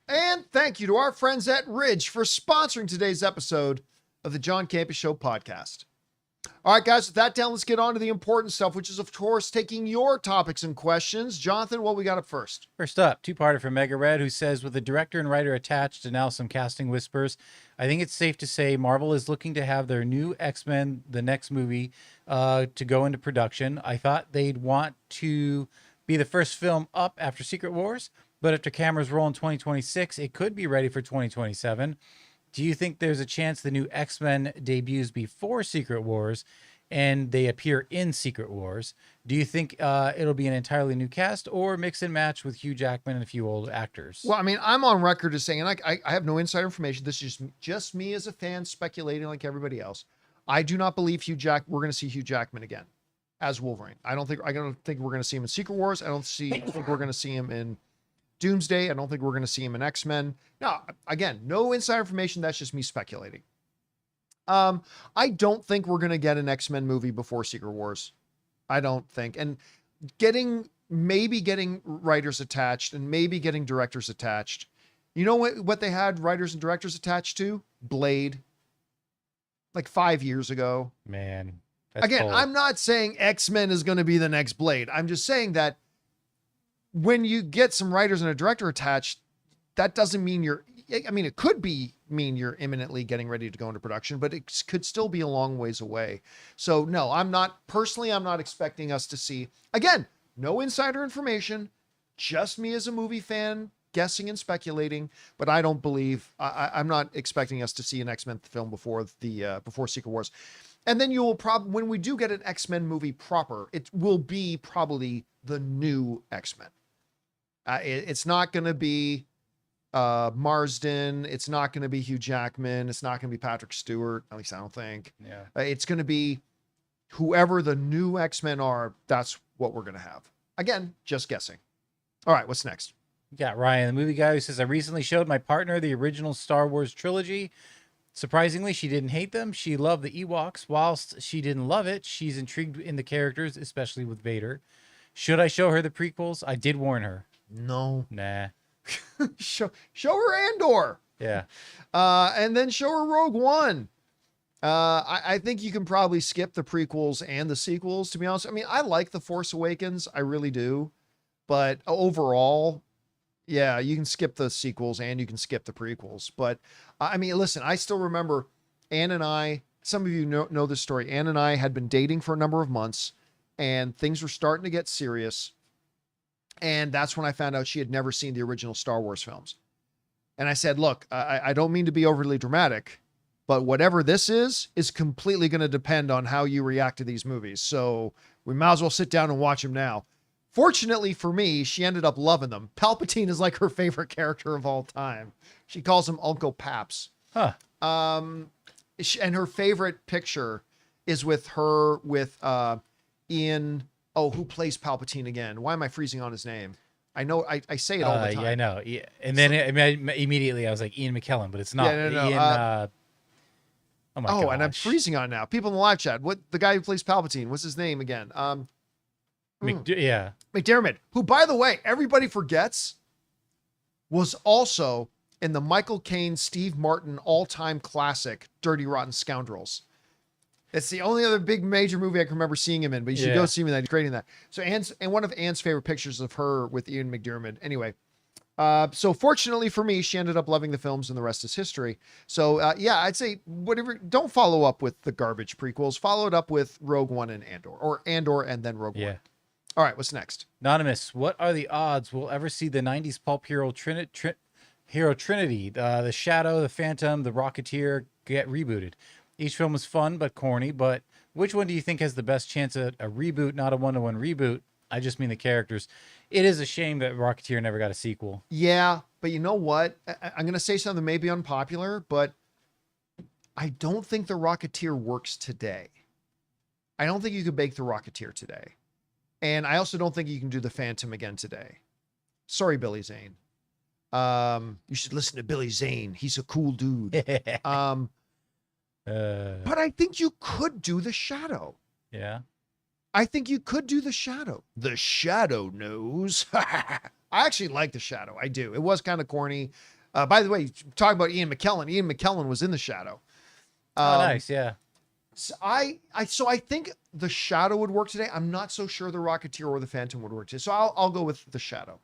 And thank you to our friends at Ridge for sponsoring today's episode of the John Campea Show podcast. All right, guys, with that down, let's get on to the important stuff, which is, of course, taking your topics and questions. Jonathan, what we got up first? First up, two-parter from Mega Red, who says, with the director and writer attached and now some casting whispers, I think it's safe to say Marvel is looking to have their new X-Men, the next movie, to go into production. I thought they'd want to be the first film up after Secret Wars, but after cameras roll in 2026, it could be ready for 2027. Do you think there's a chance the new X-Men debuts before Secret Wars and they appear in Secret Wars? Do you think it'll be an entirely new cast or mix and match with Hugh Jackman and a few old actors? Well, I mean, I'm on record as saying, and I have no insider information. This is just me as a fan speculating like everybody else. I do not believe we're going to see Hugh Jackman again as Wolverine. I don't think we're going to see him in Secret Wars. I don't think we're going to see him in Doomsday. I don't think we're going to see him in X-Men. No, again, no inside information. That's just me speculating. I don't think we're going to get an X-Men movie before Secret Wars. I don't think. And maybe getting writers attached and maybe getting directors attached. You know what they had writers and directors attached to? Blade. Like 5 years ago. Man. Again, cold. I'm not saying X-Men is going to be the next Blade. I'm just saying that when you get some writers and a director attached, that doesn't mean it could mean you're imminently getting ready to go into production, but it could still be a long ways away. So no, I'm not expecting us to see, again, no insider information, just me as a movie fan guessing and speculating, but I don't believe, I'm not expecting us to see an X-Men film before Secret Wars. And then when we do get an X-Men movie proper, it will be probably the new X-Men. It's not going to be Marsden. It's not going to be Hugh Jackman. It's not going to be Patrick Stewart. At least I don't think. Yeah. It's going to be whoever the new X-Men are. That's what we're going to have. Again, just guessing. All right, what's next? We got Ryan, the movie guy, who says, I recently showed my partner the original Star Wars trilogy. Surprisingly, she didn't hate them. She loved the Ewoks. Whilst she didn't love it, she's intrigued in the characters, especially with Vader. Should I show her the prequels? I did warn her. No. Nah. show her Andor. Yeah. And then show her Rogue One. I think you can probably skip the prequels and the sequels, to be honest. I mean, I like The Force Awakens. I really do. But overall, yeah, you can skip the sequels and you can skip the prequels. But I mean, listen, I still remember Ann and I, some of you know this story. Ann and I had been dating for a number of months and things were starting to get serious. And that's when I found out she had never seen the original Star Wars films. And I said, look, I don't mean to be overly dramatic, but whatever this is completely going to depend on how you react to these movies. So we might as well sit down and watch them now. Fortunately for me, she ended up loving them. Palpatine is like her favorite character of all time. She calls him Uncle Paps. Huh. And her favorite picture is with her with Ian. Oh, who plays Palpatine again? Why am I freezing on his name? I know I say it all the time. Yeah, I know. Yeah. And then immediately I was like Ian McKellen, but it's not. Yeah, no. Ian, oh my gosh. And I'm freezing on now. People in the live chat. What the guy who plays Palpatine? What's his name again? Yeah. McDermott, who, by the way, everybody forgets, was also in the Michael Caine, Steve Martin all-time classic, Dirty Rotten Scoundrels. It's the only other big major movie I can remember seeing him in, but you should go see him in that. He's great in that. So one of Anne's favorite pictures of her with Ian McDiarmid. Anyway, so fortunately for me, she ended up loving the films and the rest is history. So yeah, I'd say whatever, don't follow up with the garbage prequels. Follow it up with Rogue One and Andor, or Andor and then Rogue One. All right, what's next? Anonymous, what are the odds we'll ever see the 90s pulp hero trinity, the Shadow, the Phantom, the Rocketeer get rebooted? Each film was fun but corny, but which one do you think has the best chance at a reboot, not a one-to-one reboot? I just mean the characters. It is a shame that Rocketeer never got a sequel. Yeah, but you know what? I'm going to say something maybe unpopular, but I don't think the Rocketeer works today. I don't think you could bake the Rocketeer today. And I also don't think you can do the Phantom again today. Sorry, Billy Zane. You should listen to Billy Zane. He's a cool dude. But I think you could do the Shadow. Yeah. I think you could do the Shadow. The Shadow knows. I actually like the Shadow. I do. It was kind of corny. By the way, talk about Ian McKellen. Ian McKellen was in the Shadow. Oh, nice. Yeah. So I think the Shadow would work today. I'm not so sure the Rocketeer or the Phantom would work today. So I'll go with the Shadow.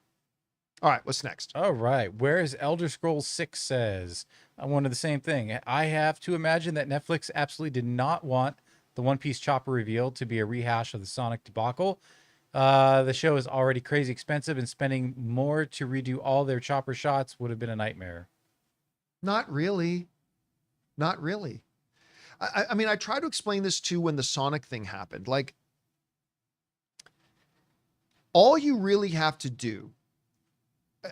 All right, what's next? All right. Whereas Elder Scrolls 6 says, I wanted the same thing. I have to imagine that Netflix absolutely did not want the One Piece chopper reveal to be a rehash of the Sonic debacle. The show is already crazy expensive, and spending more to redo all their chopper shots would have been a nightmare. Not really. Not really. I mean, I tried to explain this too when the Sonic thing happened. Like, all you really have to do.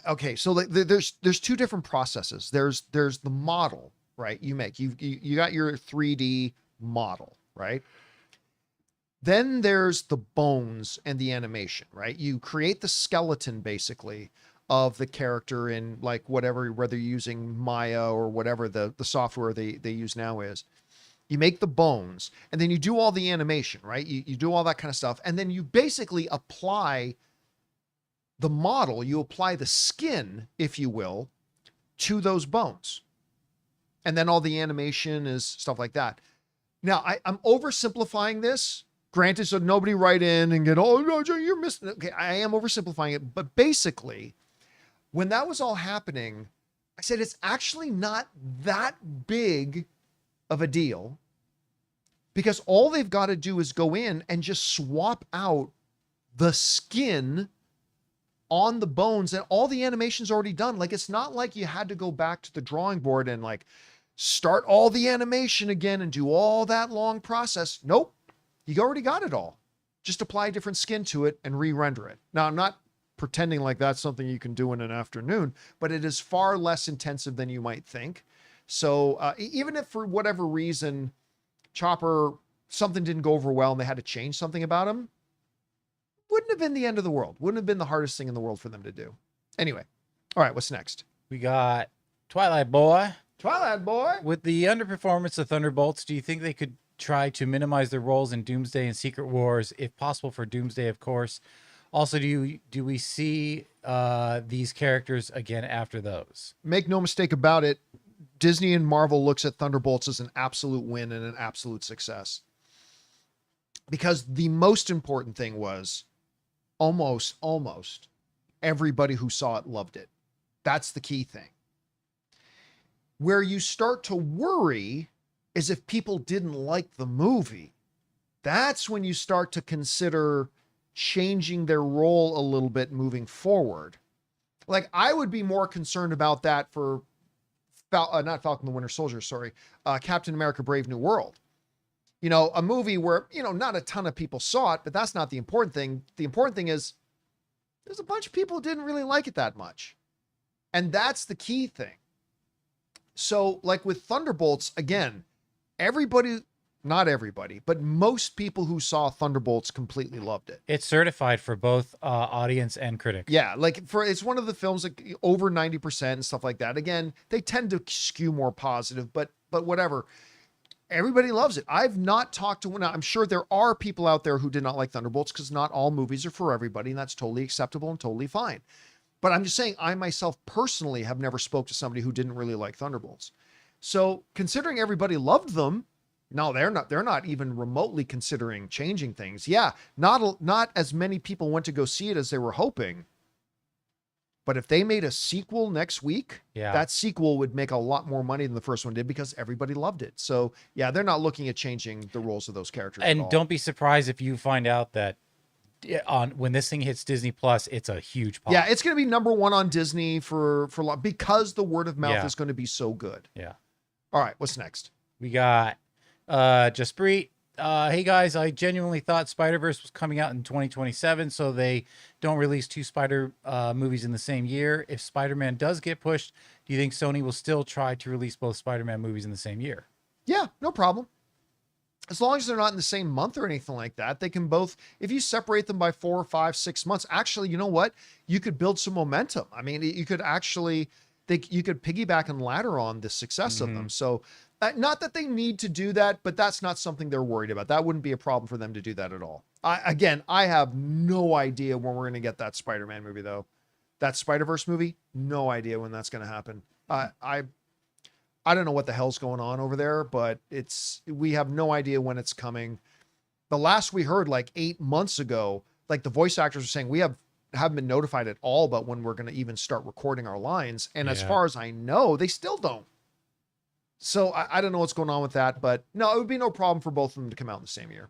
Okay, so like there's two different processes. There's the model, right? You make you got your 3D model, right? Then there's the bones and the animation, right? You create the skeleton basically of the character in like whatever, whether you're using Maya or whatever the software they use now is. You make the bones and then you do all the animation, right? You do all that kind of stuff. And then you basically apply the model, you apply the skin, if you will, to those bones. And then all the animation is stuff like that. Now, I'm oversimplifying this. Granted, so nobody write in and get, oh, no, you're missing. Okay, I am oversimplifying it. But basically, when that was all happening, I said it's actually not that big of a deal because all they've got to do is go in and just swap out the skin on the bones and all the animation's already done. Like, it's not like you had to go back to the drawing board and like start all the animation again and do all that long process. Nope. You already got it all. Just apply different skin to it and re-render it. Now, I'm not pretending like that's something you can do in an afternoon, but it is far less intensive than you might think. So even if for whatever reason, Chopper, something didn't go over well and they had to change something about him, wouldn't have been the end of the world. Wouldn't have been the hardest thing in the world for them to do. Anyway. All right, what's next? We got Twilight Boy. Twilight Boy. With the underperformance of Thunderbolts, do you think they could try to minimize their roles in Doomsday and Secret Wars, if possible for Doomsday, of course? Also, do we see these characters again after those? Make no mistake about it. Disney and Marvel looks at Thunderbolts as an absolute win and an absolute success. Because the most important thing was almost everybody who saw it loved it. That's the key thing. Where you start to worry is if people didn't like the movie. That's when you start to consider changing their role a little bit moving forward. Like, I would be more concerned about that for not Falcon the Winter Soldier, sorry, Captain America Brave New World. You know, a movie where, you know, not a ton of people saw it, but that's not the important thing. The important thing is there's a bunch of people who didn't really like it that much. And that's the key thing. So like with Thunderbolts, again, everybody, not everybody, but most people who saw Thunderbolts completely loved it. It's certified for both audience and critic. Yeah, like it's one of the films like over 90% and stuff like that. Again, they tend to skew more positive, but whatever. Everybody loves it. I've not talked to, now I'm sure there are people out there who did not like Thunderbolts because not all movies are for everybody, and that's totally acceptable and totally fine. But I'm just saying, I myself personally have never spoke to somebody who didn't really like Thunderbolts. So considering everybody loved them, No, they're not even remotely considering changing things. Yeah, not as many people went to go see it as they were hoping. But if they made a sequel next week, Yeah. that sequel would make a lot more money than the first one did because everybody loved it. So yeah, they're not looking at changing the roles of those characters at And all. don't be surprised if you find out that when this thing hits Disney Plus, it's a huge pop. Yeah, it's going to be #1 on Disney for long because the word of mouth Yeah. is going to be so good. Yeah. All right, what's next? We got Jaspreet. Hey guys, I genuinely thought Spider-Verse was coming out in 2027, so they don't release two Spider movies in the same year. If Spider-Man does get pushed, do you think Sony will still try to release both Spider-Man movies in the same year? Yeah, no problem. As long as they're not in the same month or anything like that, they can both, if you separate them by 4, 5, 6 months, actually, you know what? You could build some momentum. I mean, you could actually, you could piggyback and ladder on the success of them. So not that they need to do that, but that's not something they're worried about. That wouldn't be a problem for them to do that at all. I have no idea when we're going to get that Spider-Man movie though. That Spider-Verse movie, no idea when that's going to happen. I don't know what the hell's going on over there, but we have no idea when it's coming. The last we heard, like 8 months ago, like the voice actors were saying, we haven't been notified at all about when we're going to even start recording our lines. And as far as I know, they still don't. So I don't know what's going on with that, but no, it would be no problem for both of them to come out in the same year.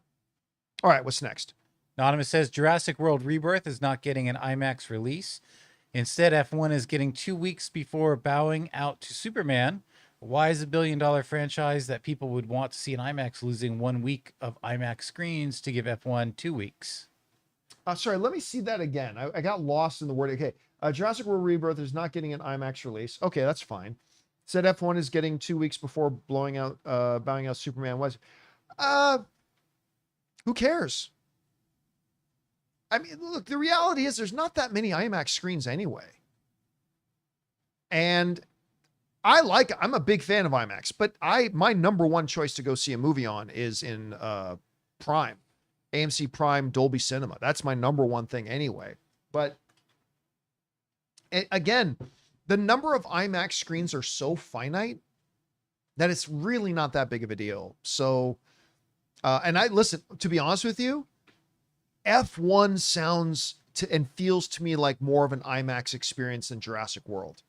All right, what's next? Anonymous says Jurassic World Rebirth is not getting an IMAX release. Instead, F1 is getting 2 weeks before bowing out to Superman. Why is a billion-dollar franchise that people would want to see in IMAX losing 1 week of IMAX screens to give F1 2 weeks? Sorry, let me see that again. I got lost in the word. Okay, Jurassic World Rebirth is not getting an IMAX release. Okay, that's fine. Said F1 is getting 2 weeks before bowing out Superman. Who cares? I mean, look, the reality is there's not that many IMAX screens anyway. And I'm a big fan of IMAX, but my #1 choice to go see a movie on is in Prime, AMC Prime Dolby Cinema. That's my #1 thing anyway. But again, the number of IMAX screens are so finite that it's really not that big of a deal. So, listen, to be honest with you, F1 sounds and feels to me like more of an IMAX experience than Jurassic World.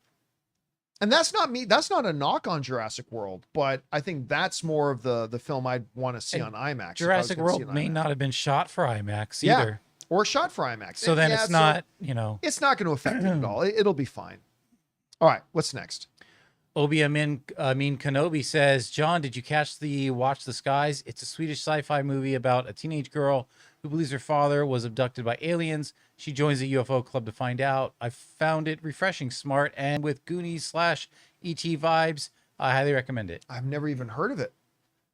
And that's not me. That's not a knock on Jurassic World, but I think that's more of the film I'd want to see on IMAX. Jurassic World may not have been shot for IMAX either. Or shot for IMAX. So then it's not, It's not going to affect it at all. It'll be fine. All right, what's next? Obi Amin Kenobi says, John, did you catch the Watch the Skies? It's a Swedish sci-fi movie about a teenage girl who believes her father was abducted by aliens. She joins the UFO club to find out. I found it refreshing, smart, and with Goonies/ET vibes. I highly recommend it. I've never even heard of it.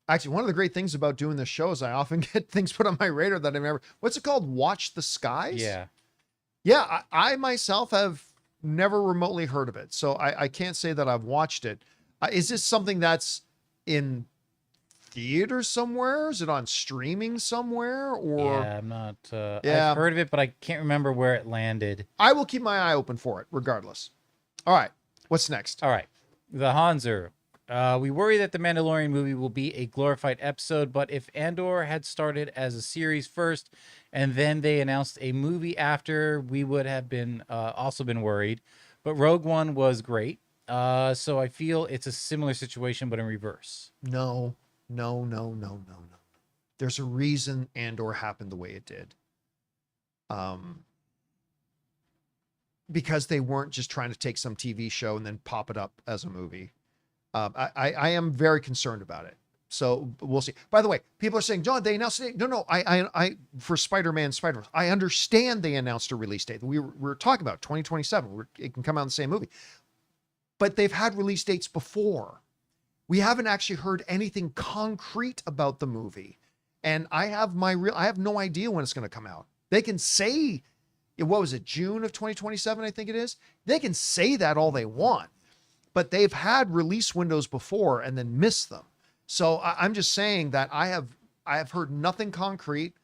Actually, one of the great things about doing this show is I often get things put on my radar that I've never... What's it called? Watch the Skies? Yeah. Yeah, I myself have never remotely heard of it. So I can't say that I've watched it. Is this something that's in theaters somewhere? Is it on streaming somewhere? Or yeah, I'm not... I've heard of it, but I can't remember where it landed. I will keep my eye open for it, regardless. All right, what's next? All right, the Hanzer. We worry that the Mandalorian movie will be a glorified episode, but if Andor had started as a series first and then they announced a movie after, we would have been also been worried. But Rogue One was great, so I feel it's a similar situation, but in reverse. No. There's a reason Andor happened the way it did. Because they weren't just trying to take some TV show and then pop it up as a movie. I am very concerned about it. So we'll see. By the way, people are saying, John, they announced it. No, I for Spider-Man, I understand they announced a release date. We were talking about 2027. It can come out in the same movie. But they've had release dates before. We haven't actually heard anything concrete about the movie. And I have no idea when it's going to come out. They can say, what was it, June of 2027, I think it is. They can say that all they want. But they've had release windows before and then missed them. So I'm just saying that I have heard nothing concrete.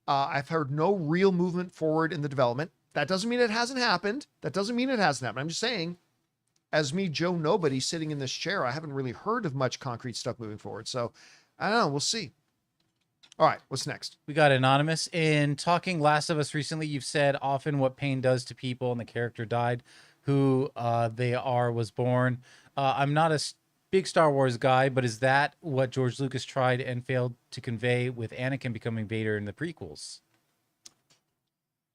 I've heard no real movement forward in the development. That doesn't mean it hasn't happened. I'm just saying, as me, Joe Nobody, sitting in this chair, I haven't really heard of much concrete stuff moving forward. So I don't know. We'll see. All right, what's next? We got Anonymous. In talking Last of Us recently, you've said often what pain does to people, and the character died. Who they are was born. I'm not a big Star Wars guy, but is that what George Lucas tried and failed to convey with Anakin becoming Vader in the prequels?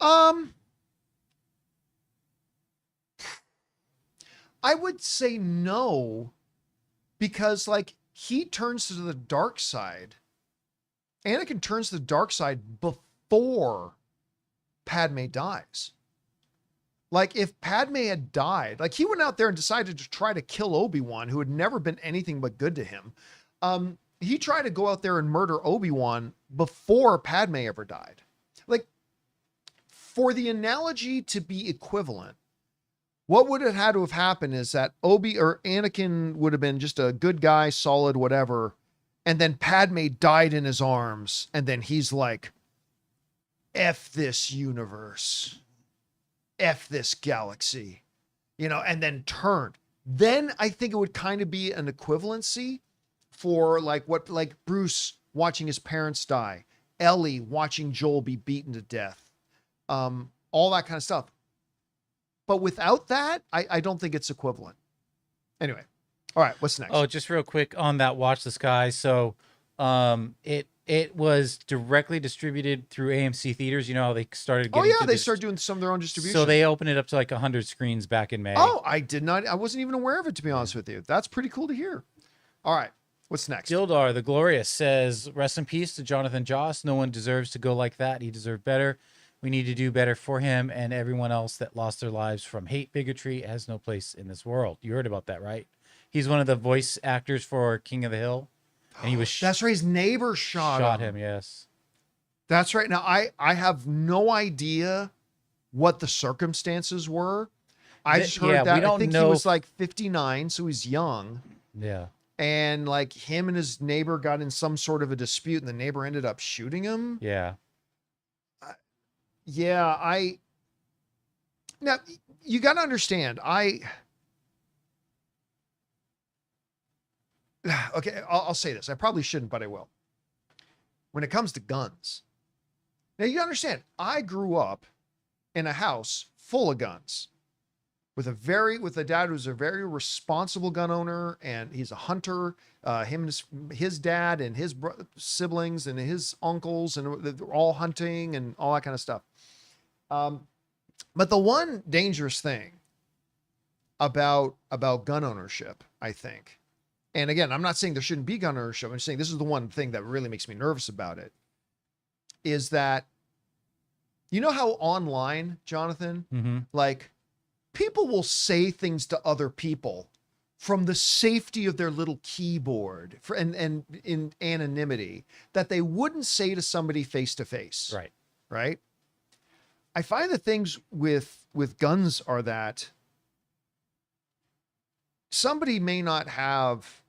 I would say no, because like he turns to the dark side. Anakin turns to the dark side before Padme dies. Like if Padme had died, like he went out there and decided to try to kill Obi-Wan, who had never been anything but good to him. He tried to go out there and murder Obi-Wan before Padme ever died. Like, for the analogy to be equivalent, what would have had to have happened is that Anakin would have been just a good guy, solid, whatever. And then Padme died in his arms. And then he's like, F this universe. F this galaxy. You know, and then turned. Then I think it would kind of be an equivalency for like Bruce watching his parents die. Ellie watching Joel be beaten to death. All that kind of stuff. But without that, I don't think it's equivalent. Anyway. All right, what's next? Oh, just real quick on that Watch the Sky. So it was directly distributed through AMC theaters. You know how they started getting they started doing some of their own distribution. So they opened it up to like 100 screens back in May. Oh, I wasn't even aware of it, to be honest with you. That's pretty cool to hear. All right, what's next? Dildar the Glorious says, rest in peace to Jonathan Joss. No one deserves to go like that. He deserved better. We need to do better for him and everyone else that lost their lives from hate, bigotry. It has no place in this world. You heard about that, right? He's one of the voice actors for King of the Hill. And he was That's right. His neighbor shot him. Yes. That's right. Now, I have no idea what the circumstances were. I just heard that. I think he was like 59, so he's young. Yeah. And like him and his neighbor got in some sort of a dispute, and the neighbor ended up shooting him. Yeah. Now, you got to understand, okay, I'll say this. I probably shouldn't, but I will. When it comes to guns, now you understand, I grew up in a house full of guns with a dad who's a very responsible gun owner, and he's a hunter. Him and his dad and his siblings and his uncles, and they're all hunting and all that kind of stuff. But the one dangerous thing about gun ownership, I think, and again, I'm not saying there shouldn't be gun ownership. I'm saying this is the one thing that really makes me nervous about it, is that, you know how online, Jonathan, like people will say things to other people from the safety of their little keyboard and in anonymity that they wouldn't say to somebody face to face. Right. Right. I find the things with guns are that somebody may not have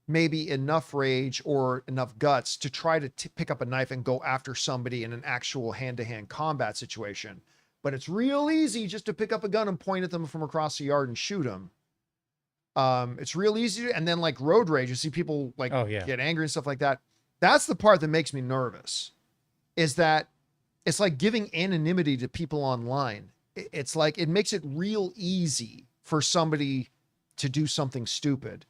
maybe enough rage or enough guts to try to pick up a knife and go after somebody in an actual hand-to-hand combat situation. But it's real easy just to pick up a gun and point at them from across the yard and shoot them. It's real easy. And then like road rage, you see people like get angry and stuff like that. That's the part that makes me nervous, is that it's like giving anonymity to people online. It's like, it makes it real easy for somebody to do something stupid.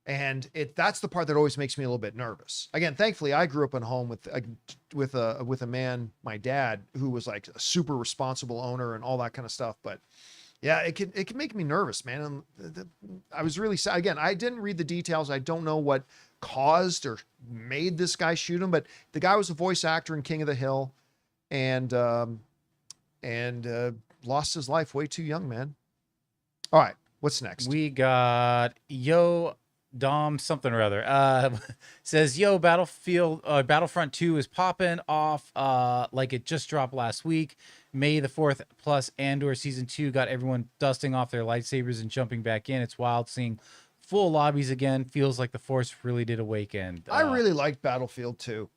And that's the part that always makes me a little bit nervous. Again, thankfully, I grew up in a home with a man, my dad, who was like a super responsible owner and all that kind of stuff. But yeah, it can make me nervous, man. And I was really sad. Again, I didn't read the details. I don't know what caused or made this guy shoot him, but the guy was a voice actor in King of the Hill, and lost his life way too young, man. All right, what's next? We got Dom something or other says, yo, Battlefront 2 is popping off like it just dropped last week. May the 4th plus Andor season 2 got everyone dusting off their lightsabers and jumping back in. It's wild seeing full lobbies again. Feels like the Force really did awaken. I really liked Battlefield 2.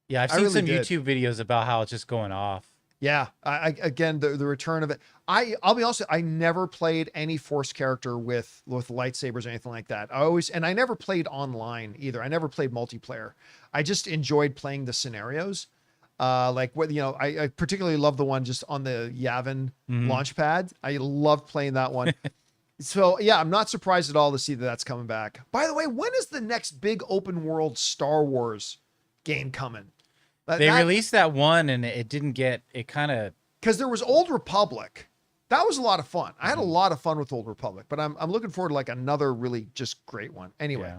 Yeah, I've seen some YouTube videos about how it's just going off. Yeah, again the return of it. I'll be honest, I never played any Force character with lightsabers or anything like that. I never played online either. I never played multiplayer. I just enjoyed playing the scenarios. Like what I particularly love the one just on the Yavin launch pad. I love playing that one. So yeah, I'm not surprised at all to see that that's coming back. By the way, when is the next big open world Star Wars game coming? They released that one and it didn't get it kind of because there was Old Republic. That was a lot of fun. I had a lot of fun with Old Republic, but I'm looking forward to like another really just great one. Anyway,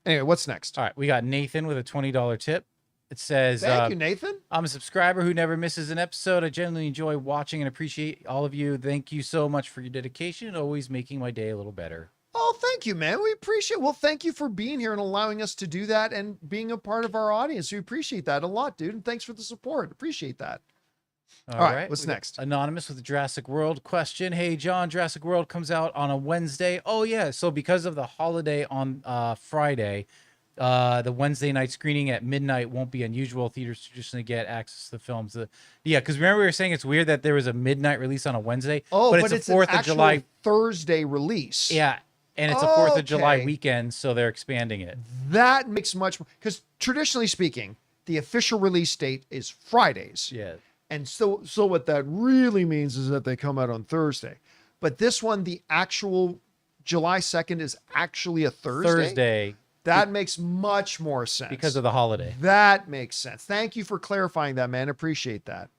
what's next? All right, we got Nathan with a $20 tip. It says, "Thank you, Nathan. I'm a subscriber who never misses an episode. I genuinely enjoy watching and appreciate all of you. Thank you so much for your dedication and always making my day a little better." Oh, thank you, man. We appreciate. Well, thank you for being here and allowing us to do that and being a part of our audience. We appreciate that a lot, dude. And thanks for the support. Appreciate that. All right, what's next? Anonymous with the Jurassic World question. Hey, John, Jurassic World comes out on a Wednesday. Oh, yeah. So because of the holiday on Friday, the Wednesday night screening at midnight won't be unusual. Theaters traditionally get access to the films. Yeah, because remember we were saying it's weird that there was a midnight release on a Wednesday. Oh, but it's a 4th of July Thursday release. Yeah. And it's a 4th of July weekend, so they're expanding it. That makes much more, because traditionally speaking, the official release date is Fridays. Yeah. And so what that really means is that they come out on Thursday. But this one, the actual July 2nd is actually a Thursday. That makes much more sense. Because of the holiday. That makes sense. Thank you for clarifying that, man. Appreciate that.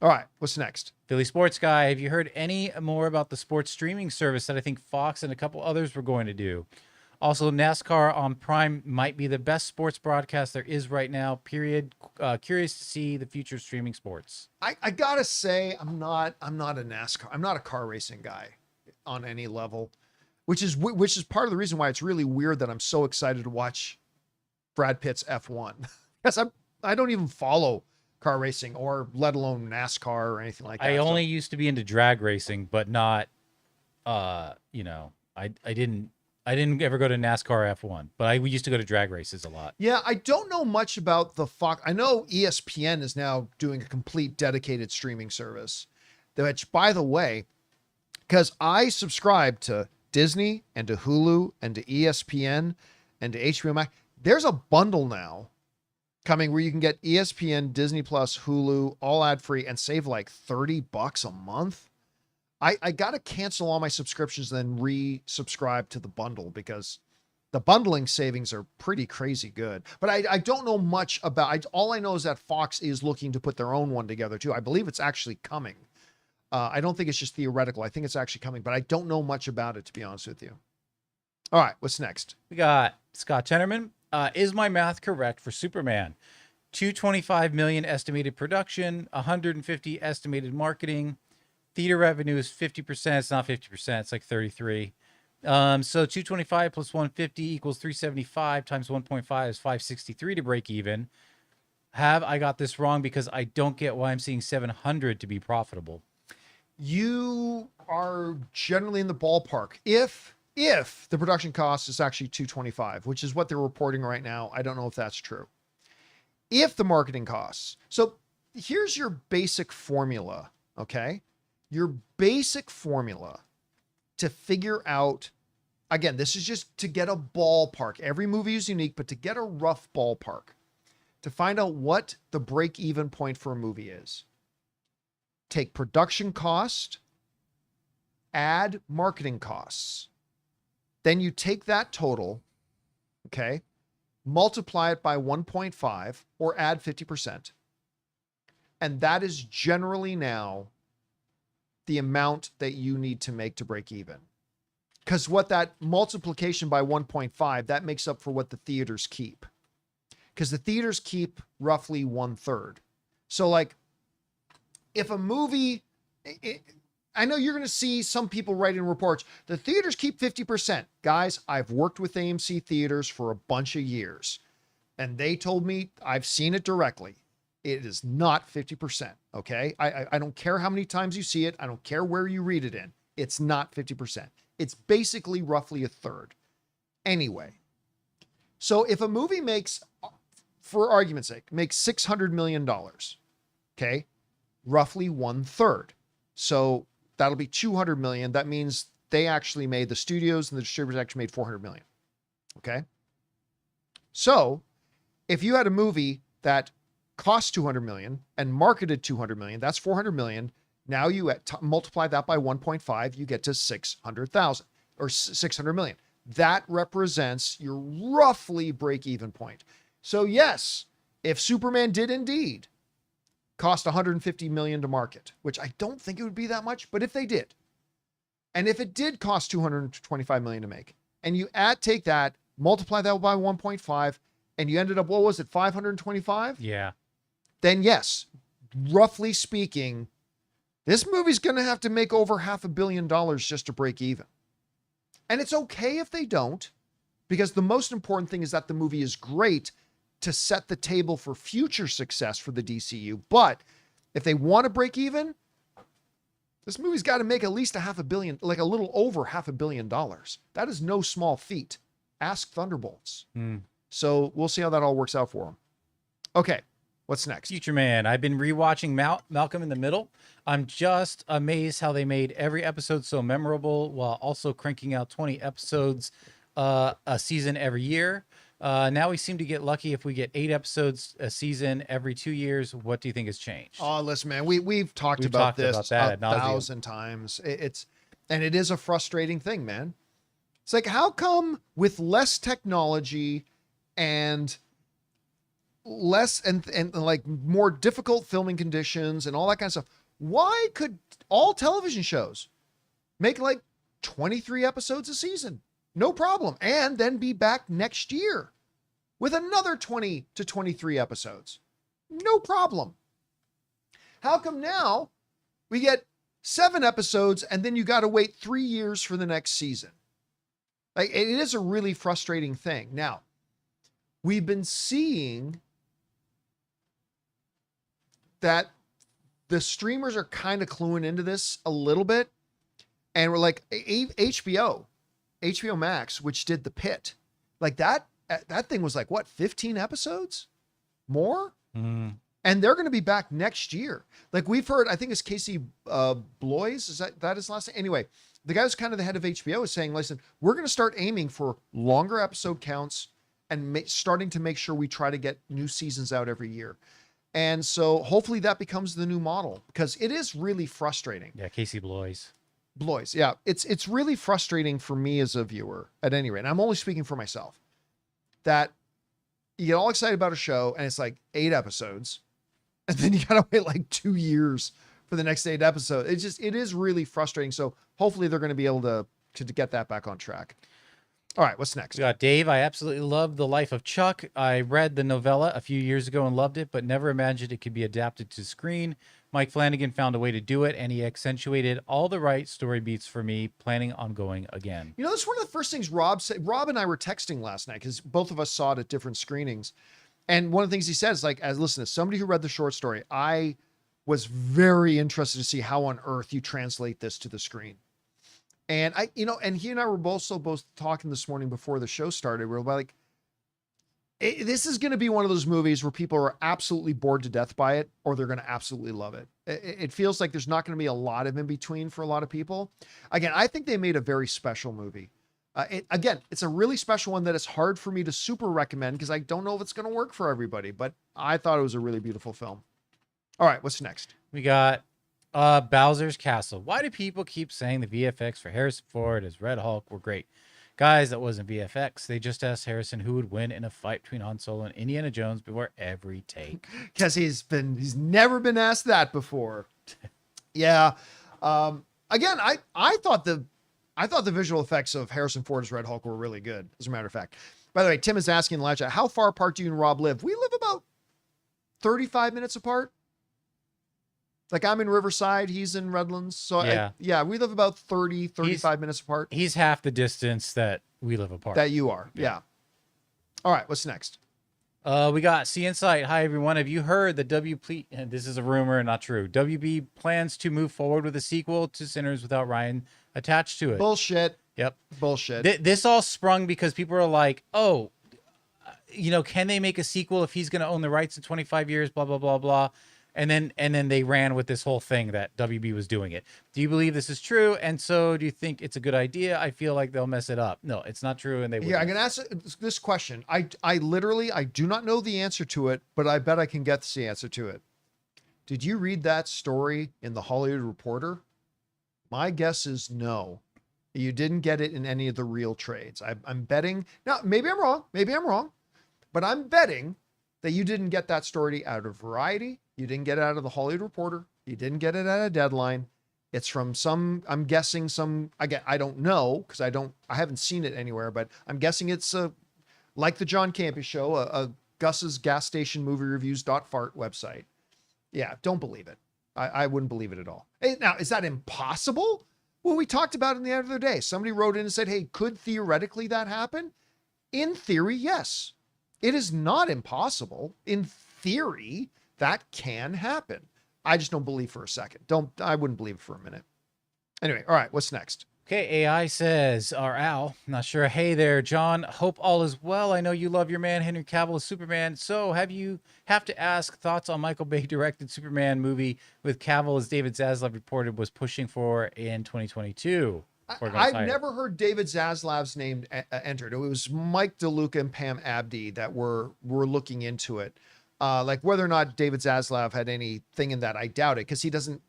All right, what's next? Philly Sports Guy, have you heard any more about the sports streaming service that I think Fox and a couple others were going to do? Also, NASCAR on Prime might be the best sports broadcast there is right now, period. Curious to see the future of streaming sports. I gotta say, I'm not a NASCAR. I'm not a car racing guy on any level, which is part of the reason why it's really weird that I'm so excited to watch Brad Pitt's F1. Because I don't even follow car racing or let alone NASCAR or anything like that. I only used to be into drag racing, but not, I didn't ever go to NASCAR F1, but we used to go to drag races a lot. Yeah, I don't know much about the Fox. I know ESPN is now doing a complete dedicated streaming service, which, by the way, because I subscribe to Disney and to Hulu and to ESPN and to HBO Max, there's a bundle now coming where you can get ESPN, Disney Plus, Hulu, all ad-free and save like $30 a month. I got to cancel all my subscriptions and then resubscribe to the bundle because the bundling savings are pretty crazy good. But I don't know much about, all I know is that Fox is looking to put their own one together too. I believe it's actually coming. I don't think it's just theoretical. I think it's actually coming, but I don't know much about it, to be honest with you. All right, what's next? We got Scott Tenorman. Is my math correct for Superman? $225 million estimated production, 150 estimated marketing. Theater revenue is 50%. It's not 50%. It's like 33. So 225 plus 150 equals 375 times 1.5 is 563 to break even. Have I got this wrong? Because I don't get why I'm seeing 700 to be profitable. You are generally in the ballpark. If the production cost is actually 225, which is what they're reporting right now, I don't know if that's true. If the marketing costs, so here's your basic formula, okay? Your basic formula to figure out, again, this is just to get a ballpark. Every movie is unique, but to get a rough ballpark, to find out what the break-even point for a movie is. Take production cost, add marketing costs. Then you take that total, okay, multiply it by 1.5 or add 50%. And that is generally now the amount that you need to make to break even. Because what that multiplication by 1.5, that makes up for what the theaters keep. Because the theaters keep roughly 1/3. So like, if a movie, I know you're going to see some people writing reports, the theaters keep 50%. Guys, I've worked with AMC theaters for a bunch of years, and they told me, I've seen it directly. It is not 50%, okay? I don't care how many times you see it. I don't care where you read it in. It's not 50%. It's basically roughly 1/3. Anyway, so if a movie makes, for argument's sake, makes $600 million, okay? roughly 1/3. So that'll be 200 million. That means they actually made, the studios and the distributors actually made 400 million. Okay. So if you had a movie that cost 200 million and marketed 200 million, that's 400 million. Now you multiply that by 1.5, you get to 600,000 or 600 million. That represents your roughly break-even point. So yes, if Superman did indeed cost 150 million to market, which I don't think it would be that much, but if they did, and if it did cost 225 million to make, and you take that, multiply that by 1.5, and you ended up, what was it, 525? Yeah. Then yes, roughly speaking, this movie's going to have to make over $500 million just to break even. And it's okay if they don't, because the most important thing is that the movie is great to set the table for future success for the DCU. But if they want to break even, this movie's got to make at least $500 million, like a little over $500 million. That is no small feat. Ask Thunderbolts. So we'll see how that all works out for them. Okay, what's next? Future Man. I've been rewatching Malcolm in the Middle. I'm just amazed how they made every episode so memorable while also cranking out 20 episodes a season every year. Now we seem to get lucky if we get 8 episodes a season every 2 years. What do you think has changed? Oh, listen, man, we've talked about this that 1,000 times. And it is a frustrating thing, man. It's like, how come with less technology and less and like more difficult filming conditions and all that kind of stuff, why could all television shows make like 23 episodes a season? No problem. And then be back next year with another 20 to 23 episodes. No problem. How come now we get 7 episodes and then you got to wait 3 years for the next season? Like, it is a really frustrating thing. Now, we've been seeing that the streamers are kind of cluing into this a little bit. And we're like, HBO Max, which did The Pit, like that thing was like, what, 15 episodes more? And they're going to be back next year. Like, we've heard, I think it's Casey Bloys, is that his last name? Anyway, the guy who's kind of the head of HBO is saying, listen, we're going to start aiming for longer episode counts and starting to make sure we try to get new seasons out every year. And so hopefully that becomes the new model, because it is really frustrating. Yeah, Casey Bloys. Yeah, it's really frustrating for me as a viewer, at any rate. And I'm only speaking for myself, that you get all excited about a show and it's like 8 episodes, and then you gotta wait like 2 years for the next 8 episodes. It is really frustrating. So hopefully they're going to be able to get that back on track. All right, what's next? We got Dave. I absolutely love The Life of Chuck. I read the novella a few years ago and loved it, but never imagined it could be adapted to screen. Mike Flanagan found a way to do it, and he accentuated all the right story beats for me, planning on going again. You know, that's one of the first things Rob said. Rob and I were texting last night because both of us saw it at different screenings. And one of the things he says, like, listen, as somebody who read the short story, I was very interested to see how on earth you translate this to the screen. And and he and I were both talking this morning before the show started. We were like, this is going to be one of those movies where people are absolutely bored to death by it, or they're going to absolutely love it. It feels like there's not going to be a lot of in between for a lot of people. Again, I think they made a very special movie. It's a really special one that is hard for me to super recommend because I don't know if it's going to work for everybody, but I thought it was a really beautiful film. All right, what's next? We got Bowser's Castle. Why do people keep saying the VFX for Harrison Ford as Red Hulk were great? Guys, that wasn't VFX. They just asked Harrison who would win in a fight between Han Solo and Indiana Jones before every take. Because he's never been asked that before. Yeah. Again, I thought the visual effects of Harrison Ford as Red Hulk were really good, as a matter of fact. By the way, Tim is asking in live chat, how far apart do you and Rob live? We live about 35 minutes apart. Like, I'm in Riverside, he's in Redlands. So yeah, we live about 35 minutes apart. He's half the distance that we live apart. That you are. Yeah. All right, what's next? We got C Insight. Hi, everyone. Have you heard that this is a rumor, not true. WB plans to move forward with a sequel to Sinners without Ryan attached to it. Bullshit. Yep. Bullshit. This all sprung because people are like, can they make a sequel if he's going to own the rights in 25 years, blah, blah, blah, blah. And then they ran with this whole thing that WB was doing it. Do you believe this is true? And so do you think it's a good idea? I feel like they'll mess it up. No, it's not true. And they Yeah, I'm gonna ask this question. I literally I do not know the answer to it, but I bet I can guess the answer to it. Did you read that story in the Hollywood Reporter? My guess is no. You didn't get it in any of the real trades. I'm betting. Now, maybe I'm wrong. Maybe I'm wrong. But I'm betting that you didn't get that story out of Variety. You didn't get it out of the Hollywood Reporter. You didn't get it out of Deadline. It's from some, I'm guessing some, I don't know because I haven't seen it anywhere, but I'm guessing it's like the John Campea Show, a Gus's gas station movie reviews.fart website. Yeah, don't believe it. I wouldn't believe it at all. Hey, now, is that impossible? Well, we talked about it in the other day. Somebody wrote in and said, hey, could theoretically that happen? In theory, yes. It is not impossible. In theory, that can happen. I just don't believe for a second. I wouldn't believe it for a minute. Anyway, all right, what's next? Okay, AI says, or Al, not sure. Hey there, John. Hope all is well. I know you love your man, Henry Cavill as Superman. So have to ask thoughts on Michael Bay directed Superman movie with Cavill, as David Zaslav reported was pushing for in 2022. I've never heard David Zaslav's name entered. It was Mike DeLuca and Pam Abdi that were looking into it. Like whether or not David Zaslav had anything in that, I doubt it, because he doesn't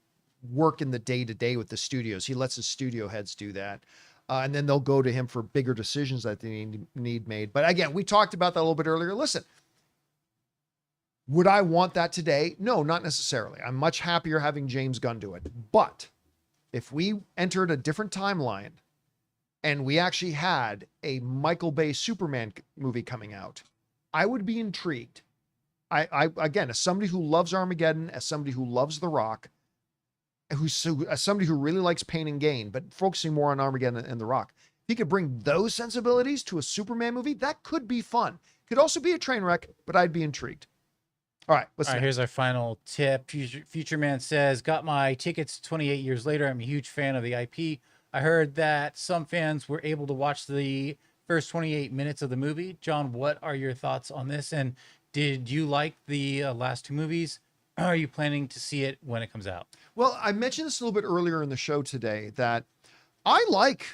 work in the day-to-day with the studios. He lets his studio heads do that. And then they'll go to him for bigger decisions that they need made. But again, we talked about that a little bit earlier. Listen, would I want that today? No, not necessarily. I'm much happier having James Gunn do it. But if we entered a different timeline and we actually had a Michael Bay Superman movie coming out, I would be intrigued. I again, as somebody who loves Armageddon, as somebody who loves The Rock, as somebody who really likes Pain and Gain, but focusing more on Armageddon and The Rock, if he could bring those sensibilities to a Superman movie, that could be fun. Could also be a train wreck, but I'd be intrigued. All right, All right, here's our final tip. Future Man says, got my tickets 28 years later. I'm a huge fan of the IP. I heard that some fans were able to watch the first 28 minutes of the movie. John, what are your thoughts on this? And did you like the last two movies? Are you planning to see it when it comes out? Well, I mentioned this a little bit earlier in the show today that I like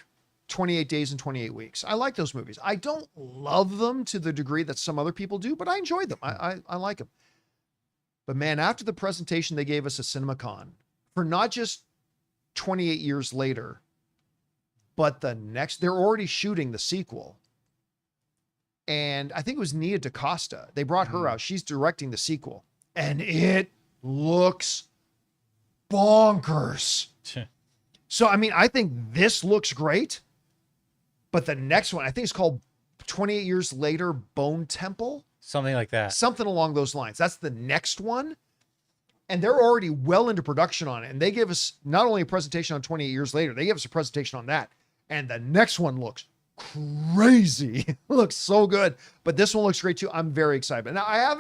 28 Days and 28 Weeks. I like those movies. I don't love them to the degree that some other people do, but I enjoy them. I like them. But man, after the presentation they gave us at CinemaCon for not just 28 years later, but they're already shooting the sequel. And I think it was Nia DaCosta. They brought her out. She's directing the sequel. And it looks bonkers. So, I mean, I think this looks great. But the next one, I think it's called 28 Years Later, Bone Temple. Something like that. Something along those lines. That's the next one. And they're already well into production on it. And they gave us not only a presentation on 28 Years Later, they gave us a presentation on that. And the next one looks crazy. It looks so good. But this one looks great too. I'm very excited. Now, I have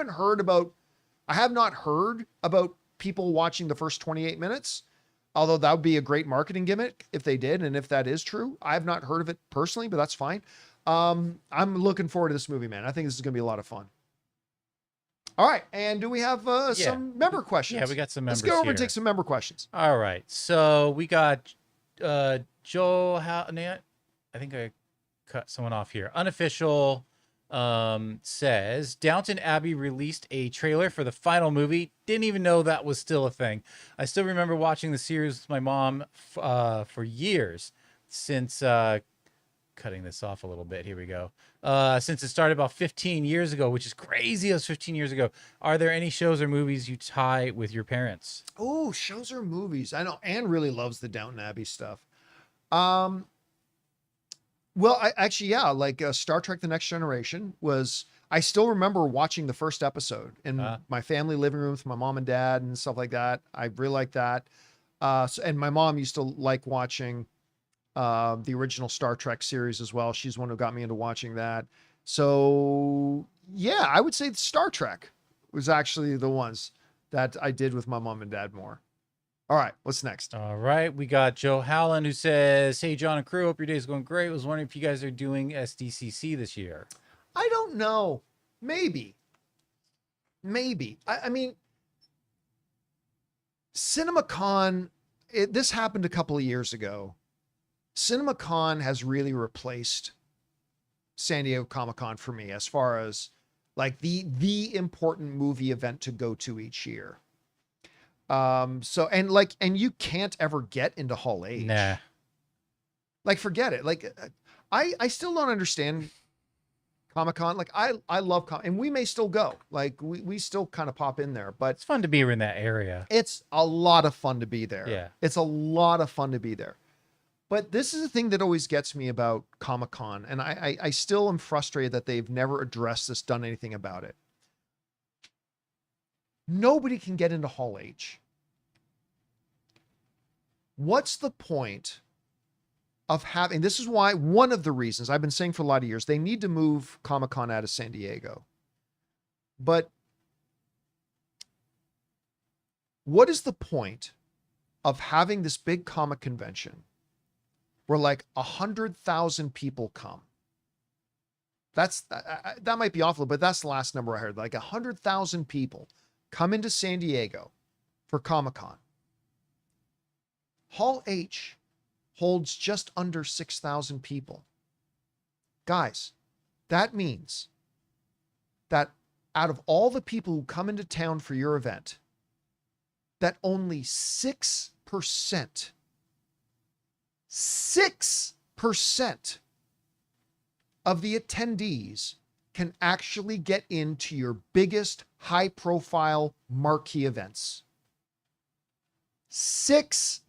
not heard about people watching the first 28 minutes, although that would be a great marketing gimmick if they did. And if that is true, I have not heard of it personally, but that's fine. I'm looking forward to this movie, man. I think this is going to be a lot of fun. All right. And do we have some member questions? Yeah, we got some members. Let's go over here. and take some member questions. All right. So we got Joe. I think I cut someone off here. Unofficial says Downton Abbey released a trailer for the final movie. Didn't even know that was still a thing. I still remember watching the series with my mom for years since cutting this off a little bit. Here we go. Since it started about 15 years ago, which is crazy. It was 15 years ago. Are there any shows or movies you tie with your parents? Oh, shows or movies. I know Anne really loves the Downton Abbey stuff. Well, like Star Trek: The Next Generation was. I still remember watching the first episode in my family living room with my mom and dad and stuff like that. I really like that. And my mom used to like watching the original Star Trek series as well. She's the one who got me into watching that. So yeah, I would say Star Trek was actually the ones that I did with my mom and dad more. All right, what's next? All right, we got Joe Howland who says, "Hey, John and crew, hope your day's going great. Was wondering if you guys are doing SDCC this year." I don't know. Maybe. I mean, CinemaCon, this happened a couple of years ago. CinemaCon has really replaced San Diego Comic-Con for me as far as like the important movie event to go to each year. So and you can't ever get into Hall H. Nah. Like forget it. Like I still don't understand Comic-Con. Like I love and we may still go. Like we still kind of pop in there, but It's fun to be in that area. it's a lot of fun to be there. Yeah. It's a lot of fun to be there. But this is the thing that always gets me about Comic-Con, and I still am frustrated that they've never addressed this, done anything about it. Nobody can get into Hall H. What's the point of having, this is why, one of the reasons I've been saying for a lot of years, they need to move Comic-Con out of San Diego. But what is the point of having this big comic convention where like 100,000 people come? That might be awful, but that's the last number I heard. Like 100,000 people come into San Diego for Comic-Con. Hall H holds just under 6,000 people. Guys, that means that out of all the people who come into town for your event, that only 6% of the attendees can actually get into your biggest high-profile marquee events. 6%.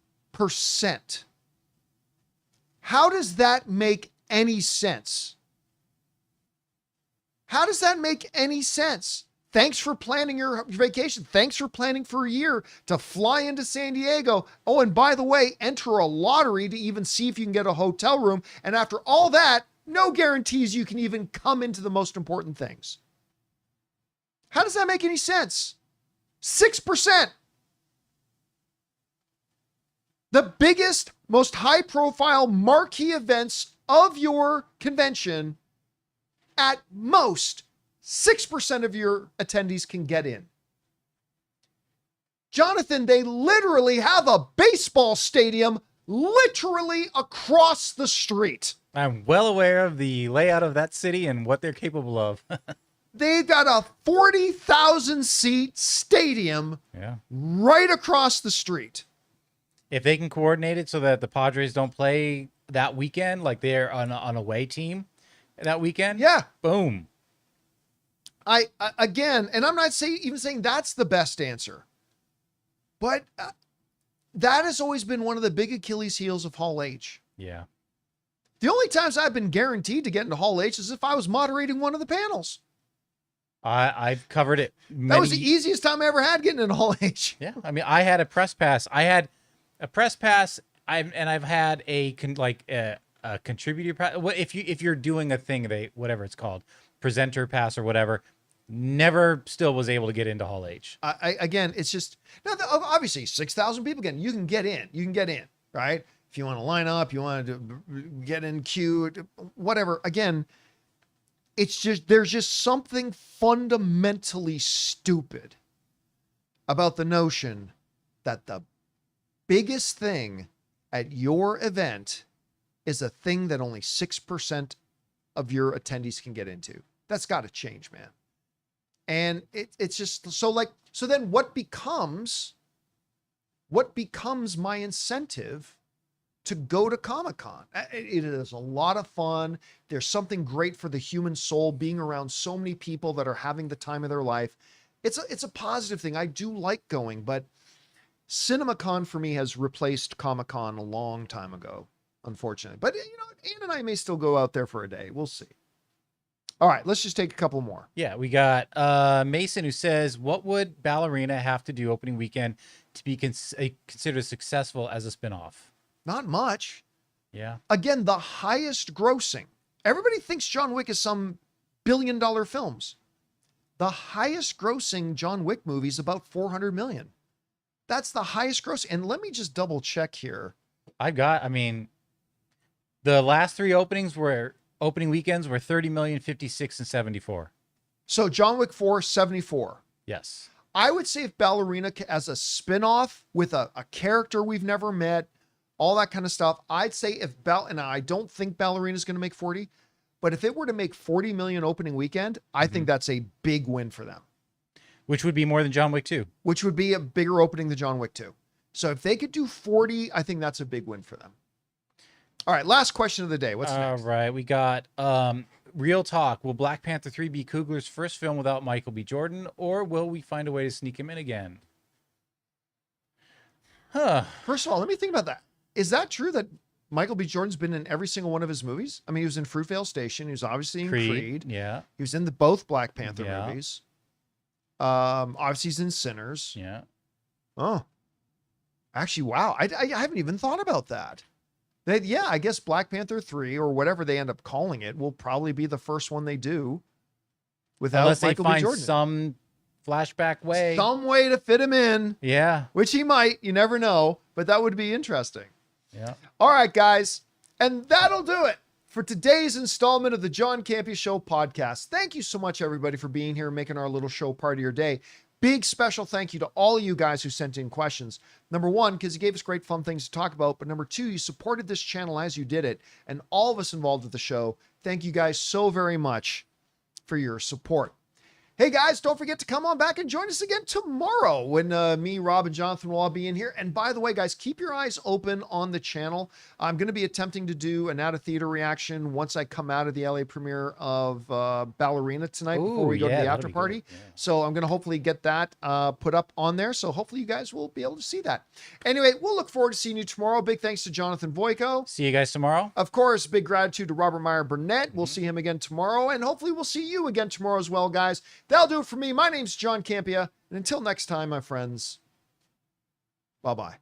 How does that make any sense? How does that make any sense? Thanks for planning your vacation. Thanks for planning for a year to fly into San Diego. Oh, and by the way, enter a lottery to even see if you can get a hotel room. And after all that, no guarantees you can even come into the most important things. How does that make any sense? 6%. The biggest, most high-profile marquee events of your convention, at most, 6% of your attendees can get in. Jonathan, they literally have a baseball stadium literally across the street. I'm well aware of the layout of that city and what they're capable of. They've got a 40,000 seat stadium right across the street. If they can coordinate it so that the Padres don't play that weekend, like they're on an away team that weekend, boom. I again, and I'm not even saying that's the best answer, but that has always been one of the big Achilles heels of Hall H. Yeah. The only times I've been guaranteed to get into Hall H is if I was moderating one of the panels. I've covered it. That was the easiest time I ever had getting into Hall H. Yeah. I mean, I had a press pass. I've had a contributor pass. If you're doing a thing, whatever it's called, presenter pass or whatever, never still was able to get into Hall H. Again, it's just now. Obviously, 6,000 people again. You can get in, right? If you want to line up, you want to get in queue, whatever. Again, it's just there's just something fundamentally stupid about the notion that the biggest thing at your event is a thing that only 6% of your attendees can get into. That's got to change, man. And it's just so then what becomes my incentive to go to Comic-Con? It is a lot of fun. There's something great for the human soul being around so many people that are having the time of their life. It's a positive thing. I do like going, but CinemaCon for me has replaced Comic-Con a long time ago, unfortunately. But Ann and I may still go out there for a day. We'll see. All right, let's just take a couple more. Yeah, we got Mason who says, what would Ballerina have to do opening weekend to be considered successful as a spinoff? Not much. Yeah. Again, the highest grossing. Everybody thinks John Wick is some billion-dollar films. The highest grossing John Wick movie is about 400 million. That's the highest gross. And let me just double check here. The last three opening weekends were 30 million, 56, and 74. So John Wick 4, 74. Yes. I would say if Ballerina as a spin-off with a character we've never met, all that kind of stuff, I'd say if and I don't think Ballerina is going to make 40, but if it were to make 40 million opening weekend, I think that's a big win for them. Which would be more than John Wick 2. Which would be a bigger opening than John Wick 2. So if they could do 40, I think that's a big win for them. All right, last question of the day. What's next? All right, we got Real Talk. Will Black Panther 3 be Coogler's first film without Michael B. Jordan, or will we find a way to sneak him in again? First of all, let me think about that. Is that true that Michael B. Jordan's been in every single one of his movies? I mean, he was in Fruitvale Station. He was obviously in Creed. Yeah. He was in both Black Panther movies. Obviously he's in Sinners. Yeah. Oh, actually, wow. I haven't even thought about that. Yeah, I guess Black Panther 3 or whatever they end up calling it will probably be the first one they do without Unless Michael they B. find Jordan. some flashback way. Some way to fit him in. Yeah. Which he might. You never know. But that would be interesting. Yeah. All right, guys. And that'll do it for today's installment of the John Campea Show podcast. Thank you so much, everybody, for being here and making our little show part of your day. Big special thank you to all of you guys who sent in questions. Number one, because you gave us great fun things to talk about. But number two, you supported this channel as you did it. And all of us involved with the show, thank you guys so very much for your support. Hey guys, don't forget to come on back and join us again tomorrow when me, Rob, and Jonathan will all be in here. And by the way, guys, keep your eyes open on the channel. I'm going to be attempting to do an out of theater reaction once I come out of the LA premiere of Ballerina tonight before we go to the after party. Yeah. So I'm going to hopefully get that put up on there. So hopefully you guys will be able to see that. Anyway, we'll look forward to seeing you tomorrow. Big thanks to Jonathan Voico. See you guys tomorrow. Of course, big gratitude to Robert Meyer Burnett. We'll see him again tomorrow. And hopefully we'll see you again tomorrow as well, guys. That'll do it for me. My name's John Campea. And until next time, my friends, bye-bye.